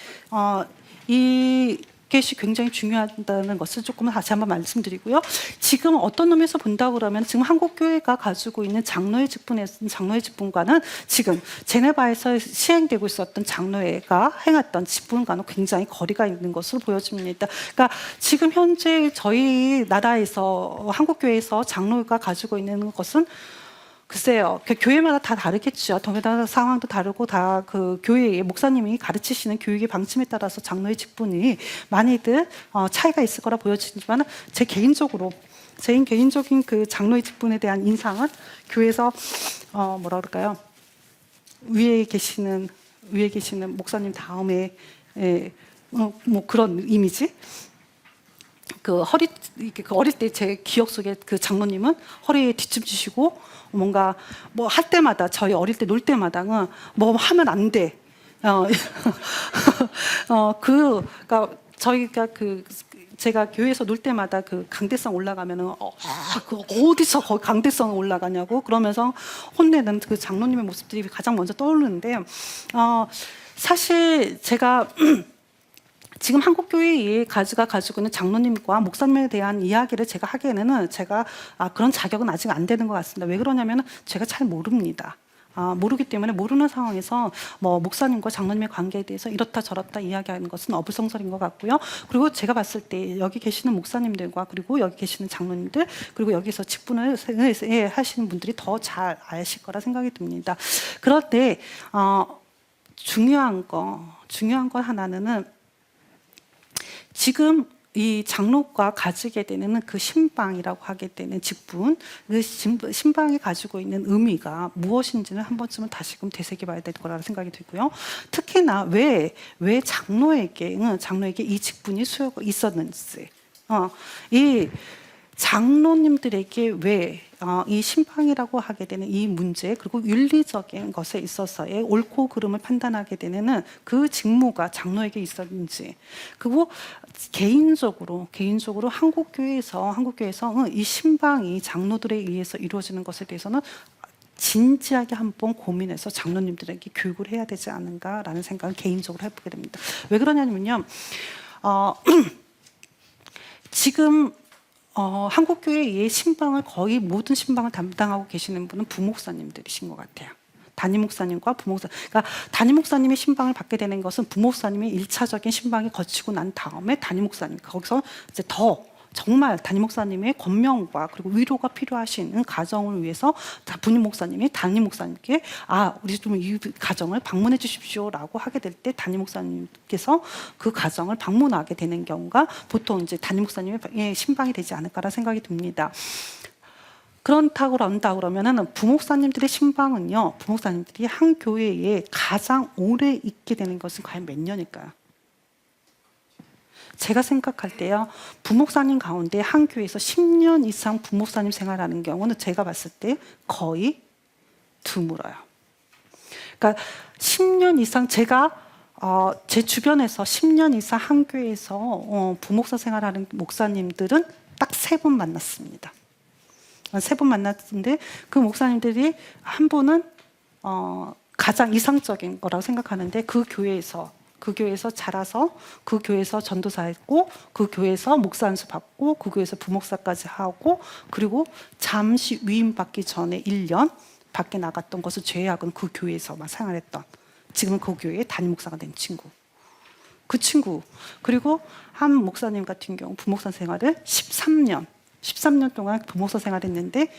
이 get이 굉장히 중요하다는 것을 조금 다시 한번 말씀드리고요. 지금 어떤 의미에서 본다고 그러면 지금 한국교회가 가지고 있는 장로의 직분과는 지금 제네바에서 시행되고 있었던 장로회가 행했던 직분과는 굉장히 거리가 있는 것으로 보여집니다. 그러니까 지금 현재 저희 나라에서 한국교회에서 장로가 가지고 있는 것은 글쎄요, 그 교회마다 다 다르겠죠. 더군다나 상황도 다르고 다 그 교회의 목사님이 가르치시는 교육의 방침에 따라서 장로의 직분이 많이들 차이가 있을 거라 보여지지만 제 개인적인 그 장로의 직분에 대한 인상은 교회에서 뭐라 그럴까요? 위에 계시는 목사님 다음에 뭐 그런 이미지. 그 어릴 때 제 기억 속에 그 장로님은 허리에 뒷짐지시고 뭔가 뭐 할 때마다 저희 어릴 때 놀 때마다 뭐 하면 안 돼. 그러니까 저희가 제가 교회에서 놀 때마다 그 강대상 올라가면은 그 어디서 거기 강대상 올라가냐고 그러면서 혼내는 그 장로님의 모습들이 가장 먼저 떠오르는데 사실 제가 지금 한국교회에 가지고 있는 장로님과 목사님에 대한 이야기를 제가 하기에는 제가 그런 자격은 아직 안 되는 것 같습니다. 왜 그러냐면 제가 잘 모릅니다. 모르기 때문에 모르는 상황에서 뭐 목사님과 장로님의 관계에 대해서 이렇다 저렇다 이야기하는 것은 어불성설인 것 같고요. 그리고 제가 봤을 때 여기 계시는 목사님들과 그리고 여기 계시는 장로님들 그리고 여기서 직분을 하시는 분들이 더 잘 아실 거라 생각이 듭니다. 그런데 중요한 거 하나는 지금 이 장로가 가지게 되는 그 신방이라고 하게 되는 직분, 그 신방이 가지고 있는 의미가 무엇인지는 한 번쯤은 다시금 되새겨봐야 될 거라고 생각이 들고요. 특히나 왜 장로에게 이 직분이 수요가 있었는지, 이 장로님들에게 왜 이 신방이라고 하게 되는 이 문제 그리고 윤리적인 것에 있어서의 옳고 그름을 판단하게 되는 그 직무가 장로에게 있었는지 그리고 개인적으로 한국교회에서 이 신방이 장로들에 의해서 이루어지는 것에 대해서는 진지하게 한번 고민해서 장로님들에게 교육을 해야 되지 않은가라는 생각을 개인적으로 해보게 됩니다. 왜 그러냐면요, 지금 한국교회의 신방을 거의 모든 신방을 담당하고 계시는 분은 부목사님들이신 것 같아요. 담임 목사님과 부목사. 그러니까 담임 목사님의 신방을 받게 되는 것은 부목사님의 1차적인 신방이 거치고 난 다음에 담임 목사님 거기서 이제 더 정말 담임 목사님의 권명과 그리고 위로가 필요하신 가정을 위해서 부임 목사님이 담임 목사님께 우리 좀 이 가정을 방문해 주십시오라고 하게 될 때 담임 목사님께서 그 가정을 방문하게 되는 경우가 보통 이제 담임 목사님의 신방이 되지 않을까라 생각이 듭니다. 그렇다고 한다 그러면은 부목사님들의 신방은요, 부목사님들이 한 교회에 가장 오래 있게 되는 것은 과연 몇 년일까요? 제가 생각할 때요, 부목사님 가운데 한 교회에서 10년 이상 부목사님 생활하는 경우는 제가 봤을 때 거의 드물어요. 그러니까 10년 이상 제가 제 주변에서 10년 이상 한 교회에서 부목사 생활하는 목사님들은 딱 3분 만났습니다. 3분 만났는데 그 목사님들이 한 분은 가장 이상적인 거라고 생각하는데 그 교회에서 자라서 그 교회에서 전도사했고 그 교회에서 목사 안수 받고 그 교회에서 부목사까지 하고 그리고 잠시 위임받기 전에 1년 밖에 나갔던 것을 제외하고는 그 교회에서만 생활했던 지금은 그 교회의 담임 목사가 된 친구. 그 친구 그리고 한 목사님 같은 경우 부목사 생활을 13년 동안 부목사 생활했는데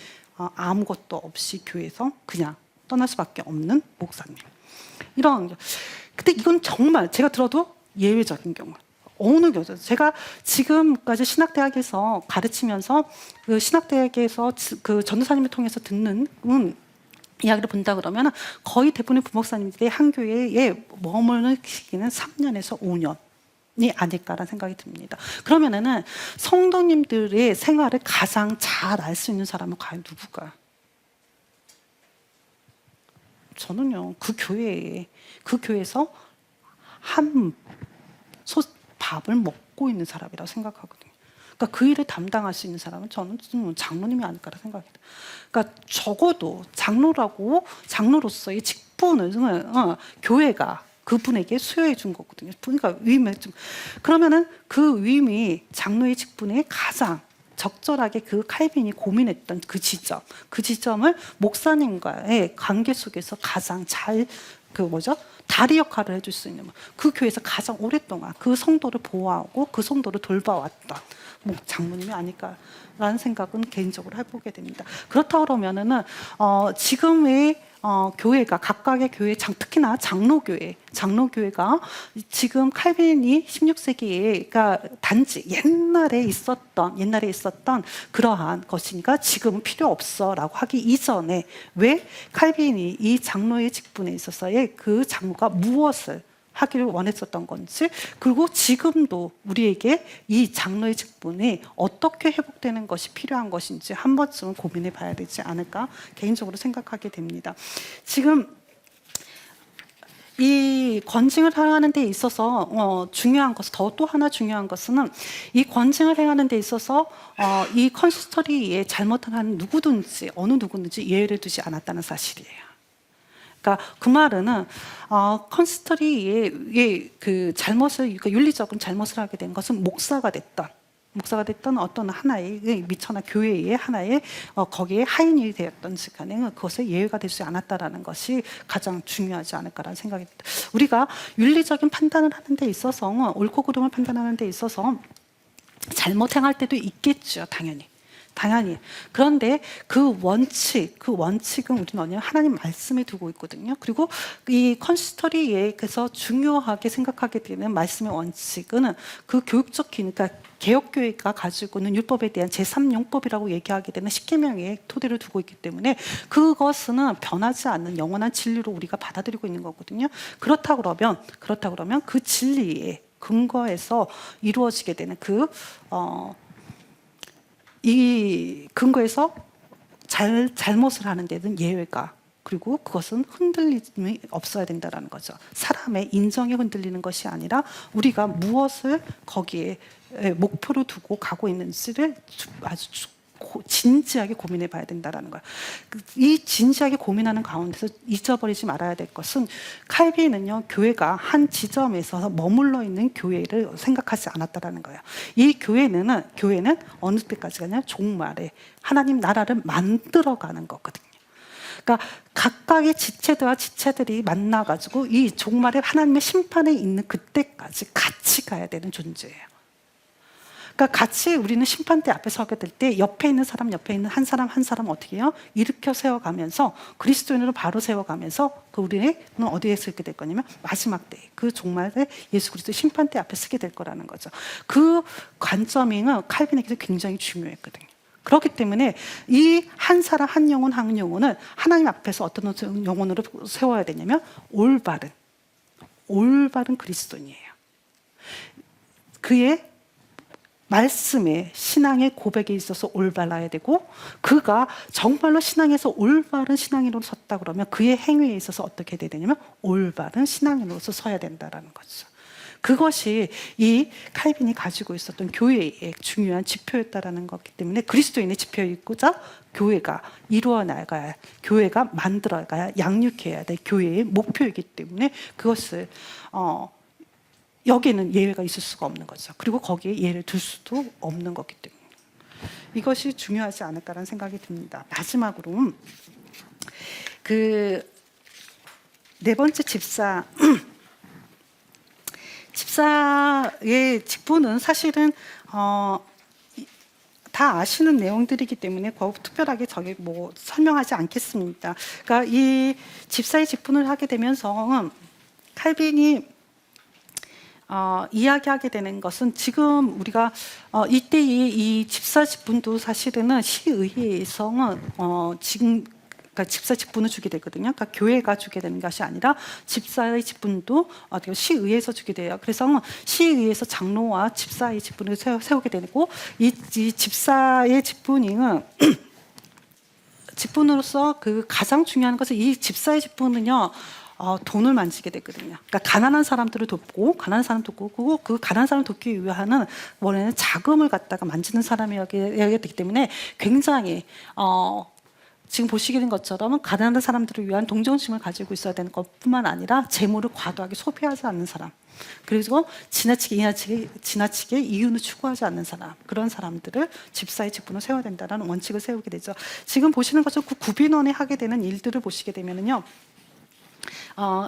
아무것도 없이 교회에서 그냥 떠날 수밖에 없는 목사님. 이런 근데 이건 정말 제가 들어도 예외적인 경우. 어느 교회 제가 지금까지 신학대학에서 가르치면서 그 신학대학에서 그 전도사님을 통해서 듣는 이야기를 본다 그러면 거의 대부분의 부목사님들이 한 교회에 머무는 시기는 3년에서 5년이 아닐까라는 생각이 듭니다. 그러면은 성도님들의 생활을 가장 잘 알 수 있는 사람은 과연 누굴까요? 저는요, 그 교회에서 밥을 먹고 있는 사람이라고 생각하거든요. 그러니까 그 일을 담당할 수 있는 사람은 저는 장로님이 아닐까라 생각해요. 그러니까 적어도 장로로서의 직분을 교회가 그분에게 수여해 준 거거든요. 그러니까 위임을 좀 그러면은 그 위임이 장로의 직분에 가장 적절하게 그 칼빈이 고민했던 그 지점을 목사님과의 관계 속에서 가장 잘 다리 역할을 해줄 수 있는 그 교회에서 가장 오랫동안 그 성도를 보호하고 그 성도를 돌봐왔던 장로님이 아닐까라는 생각은 개인적으로 해보게 됩니다. 그렇다 그러면은 지금의 교회가 각각의 교회 특히나 장로교회가 지금 칼빈이 16세기에 그러니까 단지 옛날에 있었던 그러한 것이니까 지금은 필요 없어라고 하기 이전에 왜 칼빈이 이 장로의 직분에 있어서의 그 장로가 무엇을 하기를 원했었던 건지, 그리고 지금도 우리에게 이 장로의 직분이 어떻게 회복되는 것이 필요한 것인지 한 번쯤은 고민해 봐야 되지 않을까 개인적으로 생각하게 됩니다. 지금 이 권징을 행하는 데 있어서 중요한 것, 또 하나 중요한 것은 이 권징을 행하는 데 있어서 이 컨시스터리에 잘못을 하는 어느 누구든지 예외를 두지 않았다는 사실이에요. 그러니까 그 말은 컨시스터리의 그 윤리적인 잘못을 하게 된 것은 목사가 됐던 어떤 하나의 미처나 교회의 하나의 거기에 하인이 되었던지 간에 그것에 예외가 되지 않았다라는 것이 가장 중요하지 않을까라는 생각이 듭니다. 우리가 윤리적인 판단을 하는 데 있어서 옳고 그름을 판단하는 데 있어서 잘못 행할 때도 있겠죠, 당연히. 그런데 그 원칙은 우리는 뭐냐면 하나님 말씀에 두고 있거든요. 그리고 이 컨시스터리에서 중요하게 생각하게 되는 말씀의 원칙은 그 교육적 그러니까 개혁교회가 가지고 있는 율법에 대한 제3율법이라고 얘기하게 되는 십계명의 토대를 두고 있기 때문에 그것은 변하지 않는 영원한 진리로 우리가 받아들이고 있는 거거든요. 그렇다 그러면 그 진리의 근거에서 이루어지게 되는 이 근거에서 잘못을 하는 데는 예외가, 그리고 그것은 흔들림이 없어야 된다는 거죠. 사람의 인정이 흔들리는 것이 아니라 우리가 무엇을 거기에 목표로 두고 가고 있는지를 아주 진지하게 고민해 봐야 된다는 거예요. 이 진지하게 고민하는 가운데서 잊어버리지 말아야 될 것은 칼빈은요, 교회가 한 지점에서 머물러 있는 교회를 생각하지 않았다는 거예요. 이 교회는 어느 때까지 가냐? 종말에 하나님 나라를 만들어가는 거거든요. 그러니까 각각의 지체들이 만나가지고 이 종말에 하나님의 심판에 있는 그때까지 같이 가야 되는 존재예요. 그러니까 같이 우리는 심판대 앞에 서게 될 때 옆에 있는 한 사람 어떻게 해요? 일으켜 세워가면서 그리스도인으로 바로 세워가면서 우리는 어디에 서게 될 거냐면 마지막 때 그 종말에 예수 그리스도 심판대 앞에 서게 될 거라는 거죠. 그 관점이 칼빈에게도 굉장히 중요했거든요. 그렇기 때문에 이 한 영혼을 하나님 앞에서 어떤 영혼으로 세워야 되냐면 올바른 그리스도인이에요. 그의 말씀에 신앙의 고백에 있어서 올바라야 되고, 그가 정말로 신앙에서 올바른 신앙인으로 섰다 그러면 그의 행위에 있어서 어떻게 돼야 되냐면 올바른 신앙인으로서 서야 된다는 거죠. 그것이 이 칼빈이 가지고 있었던 교회의 중요한 지표였다라는 거기 때문에 그리스도인의 지표이고자 교회가 이루어나가야, 교회가 만들어가야, 양육해야 될 교회의 목표이기 때문에 그것을 여기에는 예외가 있을 수가 없는 거죠. 그리고 거기에 예를 둘 수도 없는 거기 때문에 이것이 중요하지 않을까라는 생각이 듭니다. 마지막으로 네 번째 집사의 직분은 사실은 다 아시는 내용들이기 때문에 특별하게 설명하지 않겠습니다. 그러니까 이 집사의 직분을 하게 되면서 칼빈이 이야기하게 되는 것은 지금 우리가 이때의 이 집사 직분도 사실은 시의회에서 지금 그러니까 집사 직분을 주게 되거든요. 그러니까 교회가 주게 되는 것이 아니라 집사의 직분도 시의회에서 주게 돼요. 그래서 시의회에서 장로와 집사의 직분을 세우게 되고, 이 집사의 직분으로서 가장 중요한 것은 이 집사의 직분은요, 돈을 만지게 되거든요. 그러니까 가난한 사람들을 돕고, 그 가난한 사람을 돕기 위한 원래는 자금을 갖다가 만지는 사람이었기 때문에 굉장히 지금 보시는 것처럼 가난한 사람들을 위한 동정심을 가지고 있어야 되는 것뿐만 아니라 재물을 과도하게 소비하지 않는 사람, 그리고 지나치게 이윤을 추구하지 않는 사람, 그런 사람들을 집사의 직분을 세워야 된다는 원칙을 세우게 되죠. 지금 보시는 것처럼 그 구빈원에 하게 되는 일들을 보시게 되면은요.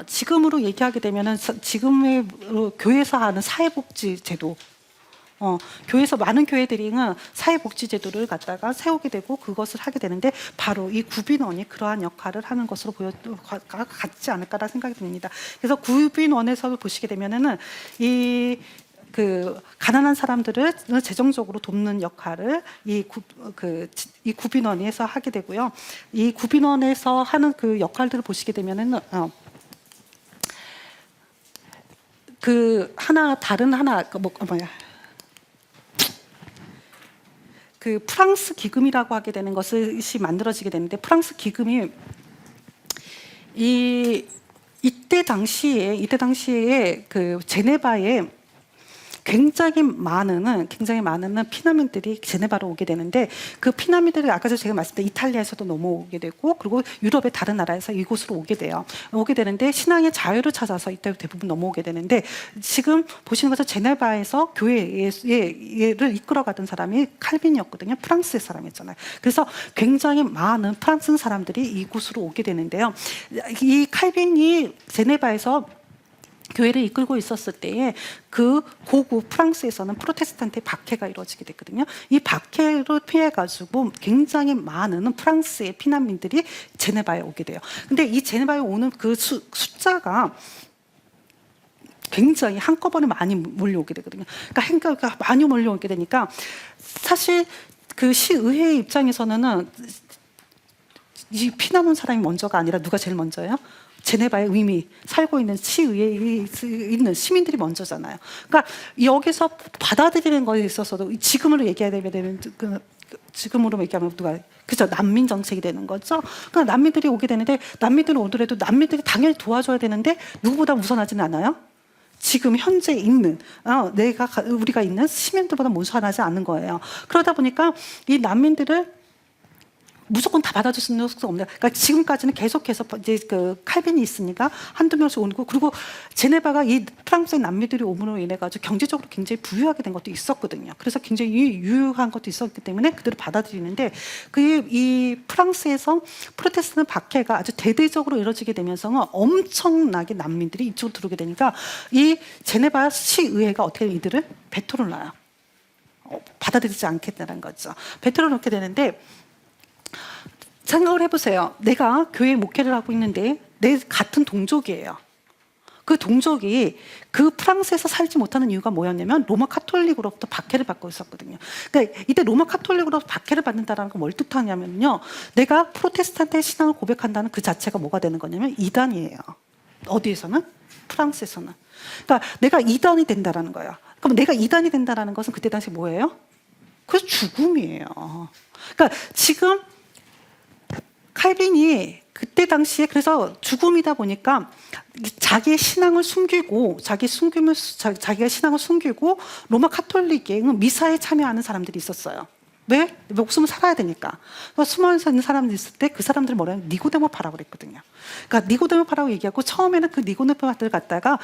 지금으로 얘기하게 되면은 지금의 교회에서 하는 사회복지 제도, 교회에서 많은 교회들이는 사회복지제도를 갖다가 세우게 되고 그것을 하게 되는데 바로 이 구빈원이 그러한 역할을 하는 것으로 같지 않을까라는 생각이 듭니다. 그래서 구빈원에서 보시게 되면은 이 가난한 사람들을 재정적으로 돕는 역할을 이 구빈원에서 하게 되고요. 이 구빈원에서 하는 그 역할들을 보시게 되면은 그 프랑스 기금이라고 하게 되는 것이 만들어지게 되는데, 프랑스 기금이 이때 당시에 그 제네바에 굉장히 많은 피난민들이 제네바로 오게 되는데, 그 피난민들이 아까 제가 말씀드린 이탈리아에서도 넘어오게 되고, 그리고 유럽의 다른 나라에서 이곳으로 오게 되는데 신앙의 자유를 찾아서 이때 대부분 넘어오게 되는데, 지금 보시는 것처럼 제네바에서 교회를 이끌어가던 사람이 칼빈이었거든요. 프랑스의 사람이었잖아요. 그래서 굉장히 많은 프랑스 사람들이 이곳으로 오게 되는데요. 이 칼빈이 제네바에서 교회를 이끌고 있었을 때에 그 고국 프랑스에서는 프로테스탄트의 박해가 이루어지게 됐거든요. 이 박해를 피해가지고 굉장히 많은 프랑스의 피난민들이 제네바에 오게 돼요. 근데 이 제네바에 오는 그 숫자가 굉장히 한꺼번에 많이 몰려오게 되거든요. 그러니까 많이 몰려오게 되니까 사실 그 시의회 입장에서는 이 피난 온 사람이 먼저가 아니라 누가 제일 먼저예요? 제네바의 의미, 살고 있는 시의회에 있는 시민들이 먼저잖아요. 그러니까 여기서 받아들이는 것에 있어서도 지금으로 얘기하면 지금으로 얘기하면 그죠? 난민 정책이 되는 거죠. 그러니까 난민들이 오게 되는데, 난민들이 오더라도 난민들이 당연히 도와줘야 되는데 누구보다 우선하지는 않아요. 지금 현재 있는 우리가 있는 시민들보다 우선하지 않는 거예요. 그러다 보니까 이 난민들을 무조건 다 받아줄 수는 없네요. 그러니까 지금까지는 계속해서 이제 그 칼빈이 있으니까 한두 명씩 오는 거, 그리고 제네바가 이 프랑스의 난민들이 오므로 인해 가지고 경제적으로 굉장히 부유하게 된 것도 있었거든요. 그래서 굉장히 유효한 것도 있었기 때문에 그들을 받아들이는데, 이 프랑스에서 프로테스탄트 박해가 아주 대대적으로 이루어지게 되면서는 엄청나게 난민들이 이쪽으로 들어오게 되니까 이 제네바 시의회가 어떻게 이들을 배토를 놔요. 받아들이지 않겠다는 거죠. 배토를 놓게 되는데, 생각을 해보세요. 내가 교회 목회를 하고 있는데 내 같은 동족이에요. 그 동족이 그 프랑스에서 살지 못하는 이유가 뭐였냐면 로마 카톨릭으로부터 박해를 받고 있었거든요. 그러니까 이때 로마 카톨릭으로부터 박해를 받는다는 건 뭘 뜻하냐면요, 내가 프로테스탄트의 신앙을 고백한다는 그 자체가 뭐가 되는 거냐면 이단이에요. 어디에서는? 프랑스에서는. 그러니까 내가 이단이 된다라는 거예요. 그럼 내가 이단이 된다라는 것은 그때 당시 뭐예요? 그래서 죽음이에요. 그러니까 지금 칼빈이 그때 당시에 그래서 죽음이다 보니까 자기의 신앙을 숨기고 자기가 신앙을 숨기고 로마 카톨릭의 미사에 참여하는 사람들이 있었어요. 왜? 목숨을 살아야 되니까. 숨어 있는 사람들이 있을 때 그 사람들을 뭐라 하면 니고데모파라고 그랬거든요. 그러니까 니고데모파라고 얘기하고, 처음에는 그 니고데모파들 갖다가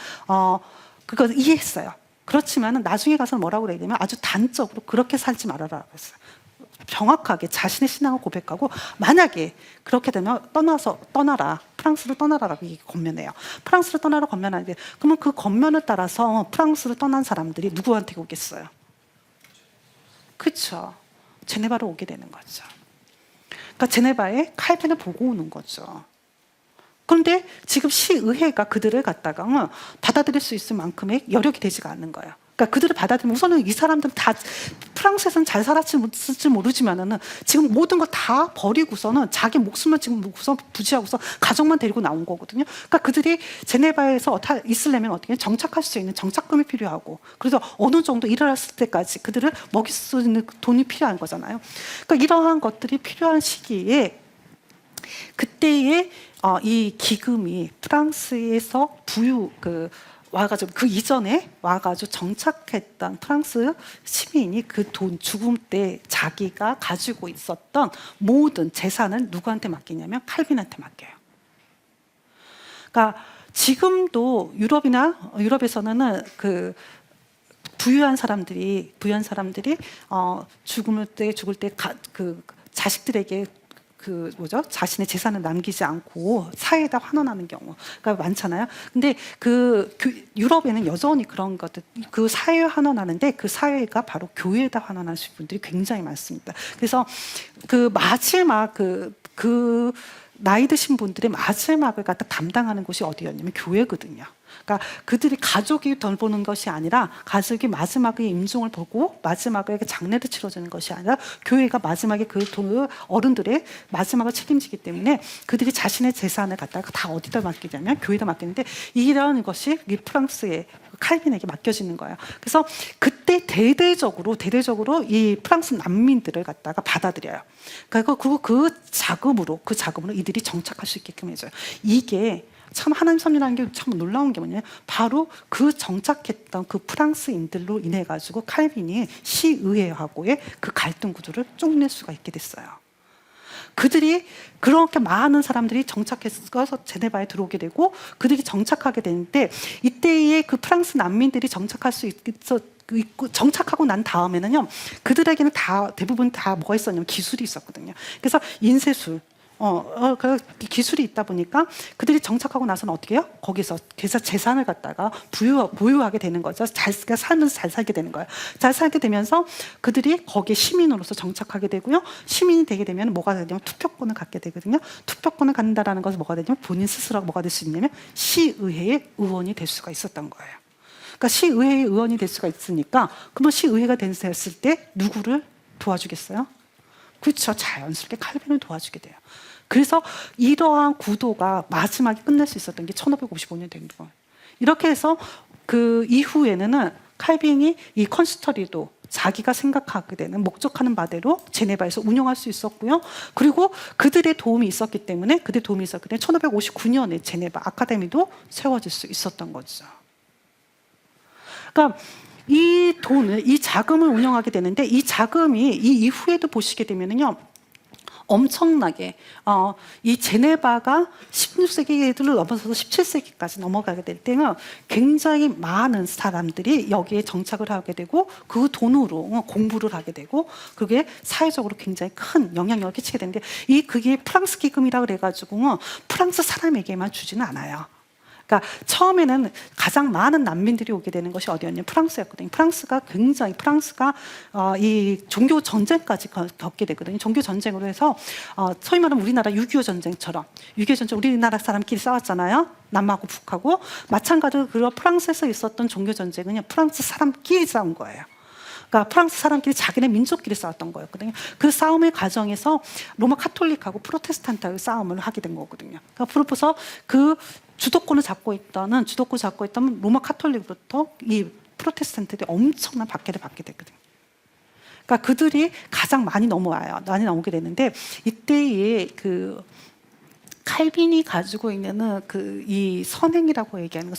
그걸 이해했어요. 그렇지만 나중에 가서는 뭐라고 그러냐면 아주 단적으로 그렇게 살지 말아라 그랬어요. 정확하게 자신의 신앙을 고백하고, 만약에 그렇게 되면 떠나라, 프랑스를 떠나라라고 권면해요. 프랑스를 떠나라 권면하는데, 그러면 그 권면을 따라서 프랑스를 떠난 사람들이 누구한테 오겠어요? 그렇죠. 제네바로 오게 되는 거죠. 그러니까 제네바에 칼빈을 보고 오는 거죠. 그런데 지금 시의회가 그들을 갖다가 받아들일 수 있을 만큼의 여력이 되지가 않는 거예요. 그러니까 그들을 받아들이면, 우선은 이 사람들은 다 프랑스에서는 잘 살았을지 모르지만은 지금 모든 걸 다 버리고서는 자기 목숨을 지금 우선 부지하고서 가족만 데리고 나온 거거든요. 그러니까 그들이 제네바에서 있으려면 어떻게 정착할 수 있는 정착금이 필요하고, 그래서 어느 정도 일을 했을 때까지 그들을 먹일 수 있는 돈이 필요한 거잖아요. 그러니까 이러한 것들이 필요한 시기에 그때에 이 기금이 프랑스에서 와가지고 그 이전에 와가지고 정착했던 프랑스 시민이 그 돈 죽음 때 자기가 가지고 있었던 모든 재산을 누구한테 맡기냐면 칼빈한테 맡겨요. 그러니까 지금도 유럽에서는 그 부유한 사람들이 죽을 때 그 자식들에게 그 자신의 재산을 남기지 않고 사회에다 환원하는 경우가 많잖아요. 근데 그 유럽에는 여전히 그런 것들, 그 사회에 환원하는데 그 사회가 바로 교회에다 환원하시는 분들이 굉장히 많습니다. 그래서 그 마지막 그 나이 드신 분들의 마지막을 갖다 담당하는 곳이 어디였냐면 교회거든요. 그러니까 그들이 가족이 돈 버는 것이 아니라 가족이 마지막에 임종을 보고 마지막에 장례를 치러주는 것이 아니라 교회가 마지막에 그 어른들의 마지막을 책임지기 때문에 그들이 자신의 재산을 갖다가 다 어디다 맡기냐면 교회에다 맡기는데 이런 것이 이 프랑스의 칼빈에게 맡겨지는 거예요. 그래서 그때 대대적으로 이 프랑스 난민들을 갖다가 받아들여요. 그리고 그 자금으로 이들이 정착할 수 있게끔 해줘요. 이게 참 하나님 섭리라는 게 참 놀라운 게 뭐냐면 바로 그 정착했던 그 프랑스인들로 인해 가지고 칼빈이 시의회하고의 그 갈등 구조를 쫓낼 수가 있게 됐어요. 그들이 그렇게 많은 사람들이 정착해서 제네바에 들어오게 되고 그들이 정착하게 되는데 이때의 그 프랑스 난민들이 정착할 수 있고 정착하고 난 다음에는요 그들에게는 대부분 다 뭐가 있었냐면 기술이 있었거든요. 그래서 인쇄술 그 기술이 있다 보니까 그들이 정착하고 나서는 어떻게 해요? 거기서 재산을 갖다가 보유하게 되는 거죠. 살면서 잘 살게 되는 거예요. 잘 살게 되면서 그들이 거기에 시민으로서 정착하게 되고요. 시민이 되게 되면 뭐가 되냐면 투표권을 갖게 되거든요. 투표권을 갖는다라는 것은 뭐가 되냐면 본인 스스로가 뭐가 될 수 있냐면 시의회의 의원이 될 수가 있었던 거예요. 그러니까 시의회의 의원이 될 수가 있으니까 그러면 시의회가 됐을 때 누구를 도와주겠어요? 그렇죠. 자연스럽게 칼빈을 도와주게 돼요. 그래서 이러한 구도가 마지막에 끝낼 수 있었던 게 1555년 된 거예요. 이렇게 해서 그 이후에는 칼빈이 이 컨시스터리도 자기가 생각하게 되는 목적하는 바대로 제네바에서 운영할 수 있었고요. 그리고 그들의 도움이 있었기 때문에 1559년에 제네바 아카데미도 세워질 수 있었던 거죠. 그러니까 이 자금을 운영하게 되는데 이 자금이 이 이후에도 보시게 되면은요. 엄청나게 이 제네바가 16세기를 넘어서서 17세기까지 넘어가게 될 때는 굉장히 많은 사람들이 여기에 정착을 하게 되고 그 돈으로 공부를 하게 되고 그게 사회적으로 굉장히 큰 영향력을 끼치게 되는데 그게 프랑스 기금이라고 그래가지고 프랑스 사람에게만 주지는 않아요. 그러니까 처음에는 가장 많은 난민들이 오게 되는 것이 어디였냐면 프랑스였거든요. 프랑스가 이 종교 전쟁까지 겪게 되거든요. 종교 전쟁으로 해서 소위 말하면 우리나라 6.25 전쟁처럼 6.25 전쟁 우리나라 사람끼리 싸웠잖아요. 남하고 북하고 마찬가지로 그 프랑스에서 있었던 종교 전쟁은요. 프랑스 사람끼리 싸운 거예요. 그러니까 프랑스 사람끼리 자기네 민족끼리 싸웠던 거였거든요. 그 싸움의 과정에서 로마 카톨릭하고 프로테스탄트하고 싸움을 하게 된 거거든요. 그래서 그 주도권을 잡고 있다면 로마 카톨릭부터 이 프로테스탄트들이 엄청난 박해를 받게 되거든요. 그러니까 그들이 가장 많이 나오게 되는데 이때의 그 칼빈이 가지고 있는 이 선행이라고 얘기하는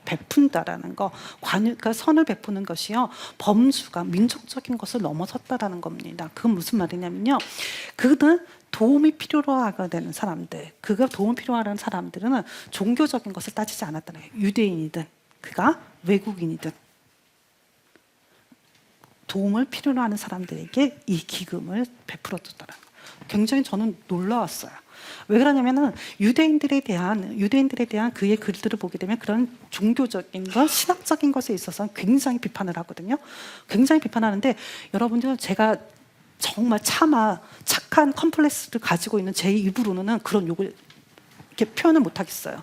베푼다라는 거, 그러니까 선을 베푸는 것이요 범주가 민족적인 것을 넘어섰다라는 겁니다. 그건 무슨 말이냐면요, 그는 도움이 필요로 하게 되는 사람들, 도움이 필요하는 사람들은 종교적인 것을 따지지 않았다는 거예요. 유대인이든 그가 외국인이든 도움을 필요로 하는 사람들에게 이 기금을 베풀어줬다는 거예요. 굉장히 저는 놀라웠어요. 왜 그러냐면은 유대인들에 대한 그의 글들을 보게 되면 그런 종교적인 것, 신학적인 것에 있어서 굉장히 비판을 하거든요. 굉장히 비판하는데 여러분들 제가 정말 착한 컴플렉스를 가지고 있는 제 입으로는 그런 욕을 이렇게 표현을 못 하겠어요.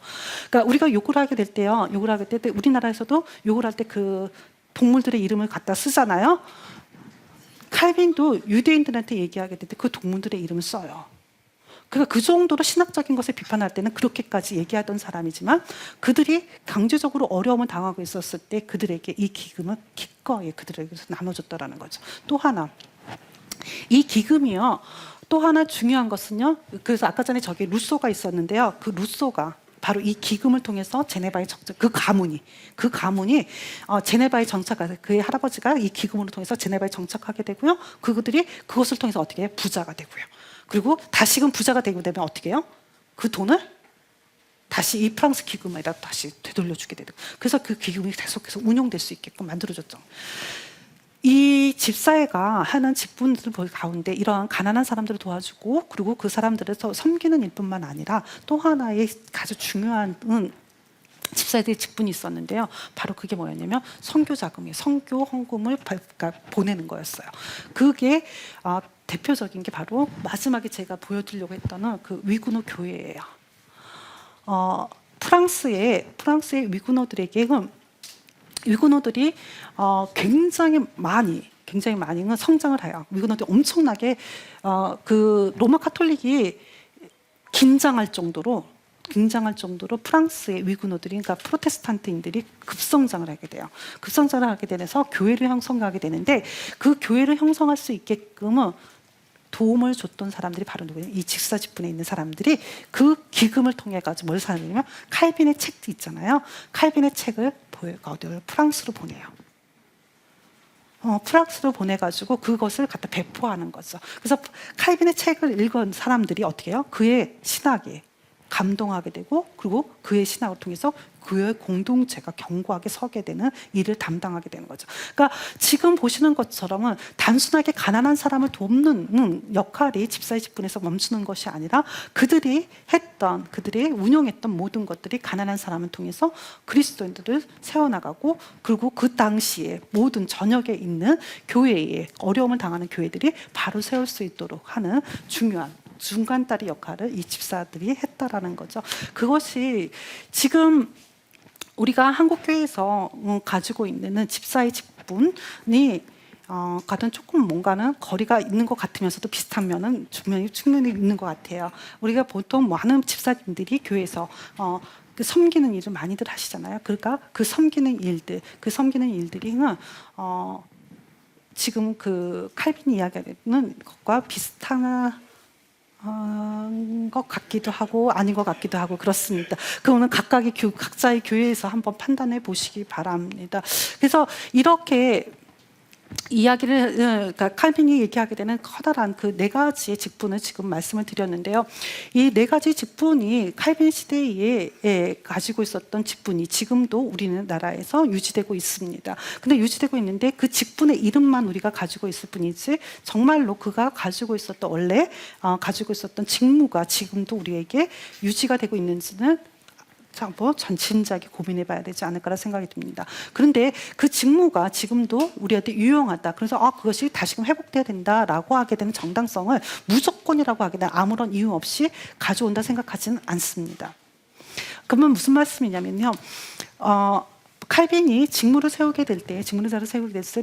그러니까 우리가 욕을 하게 될 때요. 우리나라에서도 욕을 할 때 그 동물들의 이름을 갖다 쓰잖아요. 칼빈도 유대인들한테 얘기하게 될 때 그 동물들의 이름을 써요. 그러니까 그 정도로 신학적인 것을 비판할 때는 그렇게까지 얘기하던 사람이지만 그들이 강제적으로 어려움을 당하고 있었을 때 그들에게 이 기금은 기꺼이 그들에게서 나눠줬다라는 거죠. 또 하나, 이 기금이요. 또 하나 중요한 것은요. 그래서 아까 전에 저기 루소가 있었는데요. 그 루소가 바로 이 기금을 통해서 제네바에 정착, 그 가문이 제네바에 정착하게, 그의 할아버지가 이 기금으로 통해서 제네바에 정착하게 되고요. 그들이 그것을 통해서 어떻게 해요? 부자가 되고요. 그리고 다시금 부자가 되게 되면 어떻게 해요? 그 돈을 다시 이 프랑스 기금에다 다시 되돌려주게 되고, 그래서 그 기금이 계속해서 운용될 수 있게끔 만들어줬죠. 이 집사회가 하는 직분들 가운데 이러한 가난한 사람들을 도와주고, 그리고 그 사람들을 섬기는 일뿐만 아니라 또 하나의 아주 중요한 집사회들의 직분이 있었는데요. 바로 그게 뭐였냐면 선교 자금이에요. 선교 헌금을 보내는 거였어요. 그게 대표적인 게 바로 마지막에 제가 보여드리려고 했던 그 위구노 교회예요. 프랑스의 위구노들이 굉장히 많이 성장을 해요. 위구노들이 엄청나게 그 로마 카톨릭이 긴장할 정도로 프랑스의 위구노들이, 그러니까 프로테스탄트인들이 급성장을 하게 돼요. 급성장을 하게 되면서 교회를 형성하게 되는데, 그 교회를 형성할 수 있게끔은 도움을 줬던 사람들이 바로 누구예요? 이 직사 직분에 있는 사람들이 그 기금을 통해 가지고 뭘 사냐면 칼빈의 책도 있잖아요. 칼빈의 책을 어디를 프랑스로 보내요. 프랑스로 보내가지고 그것을 갖다 배포하는 거죠. 그래서 칼빈의 책을 읽은 사람들이 어떻게 해요? 그의 신학에 감동하게 되고, 그리고 그의 신학을 통해서 그의 공동체가 견고하게 서게 되는 일을 담당하게 되는 거죠. 그러니까 지금 보시는 것처럼은 단순하게 가난한 사람을 돕는 역할이 집사의 직분에서 멈추는 것이 아니라 그들이 운영했던 모든 것들이 가난한 사람을 통해서 그리스도인들을 세워나가고, 그리고 그 당시에 모든 전역에 있는 교회에 어려움을 당하는 교회들이 바로 세울 수 있도록 하는 중요한 중간다리 역할을 이 집사들이 했다라는 거죠. 그것이 지금 우리가 한국교회에서 가지고 있는 집사의 직분이 가든 조금 뭔가는 거리가 있는 것 같으면서도 비슷한 면은 충분히 있는 것 같아요. 우리가 보통 많은 집사님들이 교회에서 그 섬기는 일을 많이들 하시잖아요. 그러니까 그 섬기는 일들이 지금 그 칼빈이 이야기하는 것과 비슷한 것 같기도 하고 아닌 것 같기도 하고 그렇습니다. 그거는 각자의 교회에서 한번 판단해 보시기 바랍니다. 그래서 이렇게 그러니까 칼빈이 얘기하게 되는 커다란 그 네 가지의 직분을 지금 말씀을 드렸는데요. 이 네 가지 직분이 칼빈 시대에 가지고 있었던 직분이 지금도 우리나라에서 유지되고 있습니다. 근데 유지되고 있는데 그 직분의 이름만 우리가 가지고 있을 뿐이지, 정말로 그가 가지고 있었던 원래 가지고 있었던 직무가 지금도 우리에게 유지가 되고 있는지는 한번 진지하게 고민해봐야 되지 않을까라 생각이 듭니다. 그런데 그 직무가 지금도 우리한테 유용하다, 그래서 그것이 다시금 회복돼야 된다라고 하게 되는 정당성을 무조건이라고 하게 되는 아무런 이유 없이 가져온다 생각하지는 않습니다. 그러면 무슨 말씀이냐면요, 칼빈이 직무를 세우게 될 때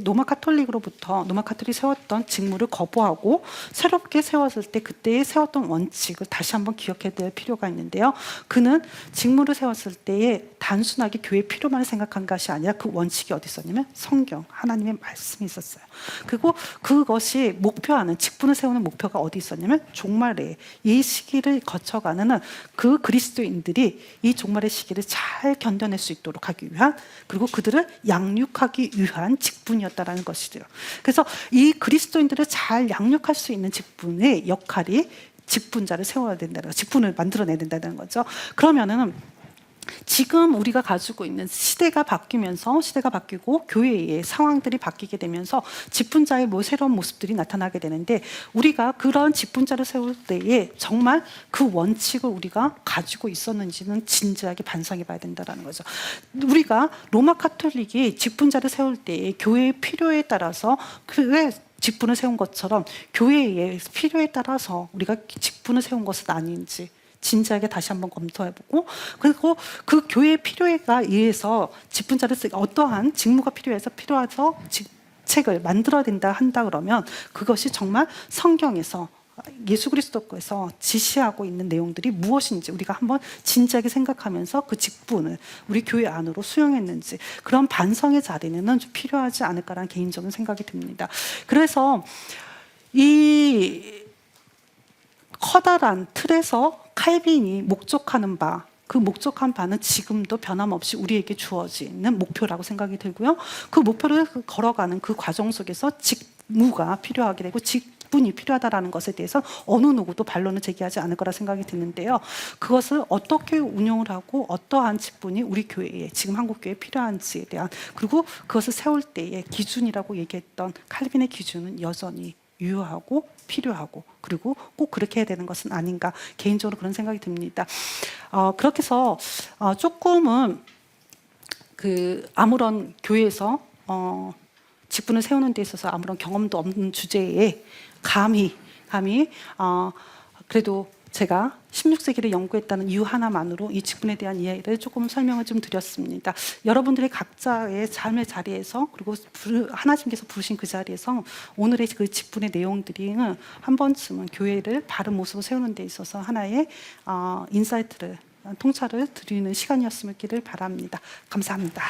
로마 카톨릭이 세웠던 직무를 거부하고 새롭게 세웠을 때 그때에 세웠던 원칙을 다시 한번 기억해야 될 필요가 있는데요. 그는 직무를 세웠을 때에 단순하게 교회 필요만 생각한 것이 아니라 그 원칙이 어디 있었냐면 성경, 하나님의 말씀이 있었어요. 그리고 그것이 목표하는, 직분을 세우는 목표가 어디 있었냐면 종말에 이 시기를 거쳐가는 그 그리스도인들이 이 종말의 시기를 잘 견뎌낼 수 있도록 하기 위한, 그리고 그들을 양육하기 위한 직분이었다라는 것이죠. 그래서 이 그리스도인들을 잘 양육할 수 있는 직분의 역할이 직분자를 세워야 된다는 거, 직분을 만들어내야 된다는 거죠. 그러면은 지금 우리가 가지고 있는 시대가 바뀌고 교회의 상황들이 바뀌게 되면서 직분자의 새로운 모습들이 나타나게 되는데, 우리가 그런 직분자를 세울 때에 정말 그 원칙을 우리가 가지고 있었는지는 진지하게 반성해 봐야 된다는 거죠. 우리가 로마 카톨릭이 직분자를 세울 때에 교회의 필요에 따라서 그의 직분을 세운 것처럼 교회의 필요에 따라서 우리가 직분을 세운 것은 아닌지 진지하게 다시 한번 검토해보고, 그리고 그 교회의 필요에 의해서 직분자를 어떠한 직무가 필요해서 직책을 만들어야 한다 그러면 그것이 정말 성경에서 예수 그리스도께서 지시하고 있는 내용들이 무엇인지 우리가 한번 진지하게 생각하면서 그 직분을 우리 교회 안으로 수용했는지, 그런 반성의 자리는 좀 필요하지 않을까라는 개인적인 생각이 듭니다. 그래서 이 커다란 틀에서 칼빈이 목적하는 바, 그 목적한 바는 지금도 변함없이 우리에게 주어지는 목표라고 생각이 들고요. 그 목표를 걸어가는 그 과정 속에서 직무가 필요하게 되고 직분이 필요하다라는 것에 대해서 어느 누구도 반론을 제기하지 않을 거라 생각이 드는데요. 그것을 어떻게 운영을 하고 어떠한 직분이 우리 교회에 지금 한국 교회에 필요한지에 대한 그리고 그것을 세울 때의 기준이라고 얘기했던 칼빈의 기준은 여전히 유효하고 필요하고 그리고 꼭 그렇게 해야 되는 것은 아닌가 개인적으로 그런 생각이 듭니다. 그렇게 해서 조금은 그 아무런 교회에서 직분을 세우는 데 있어서 아무런 경험도 없는 주제에 감히 그래도 제가 16세기를 연구했다는 이유 하나만으로 이 직분에 대한 이해를 조금 설명을 좀 드렸습니다. 여러분들의 각자의 삶의 자리에서 그리고 하나님께서 부르신 그 자리에서 오늘의 그 직분의 내용들이 한 번쯤은 교회를 바른 모습으로 세우는 데 있어서 하나의 인사이트를 통찰을 드리는 시간이었으면 기를 바랍니다. 감사합니다.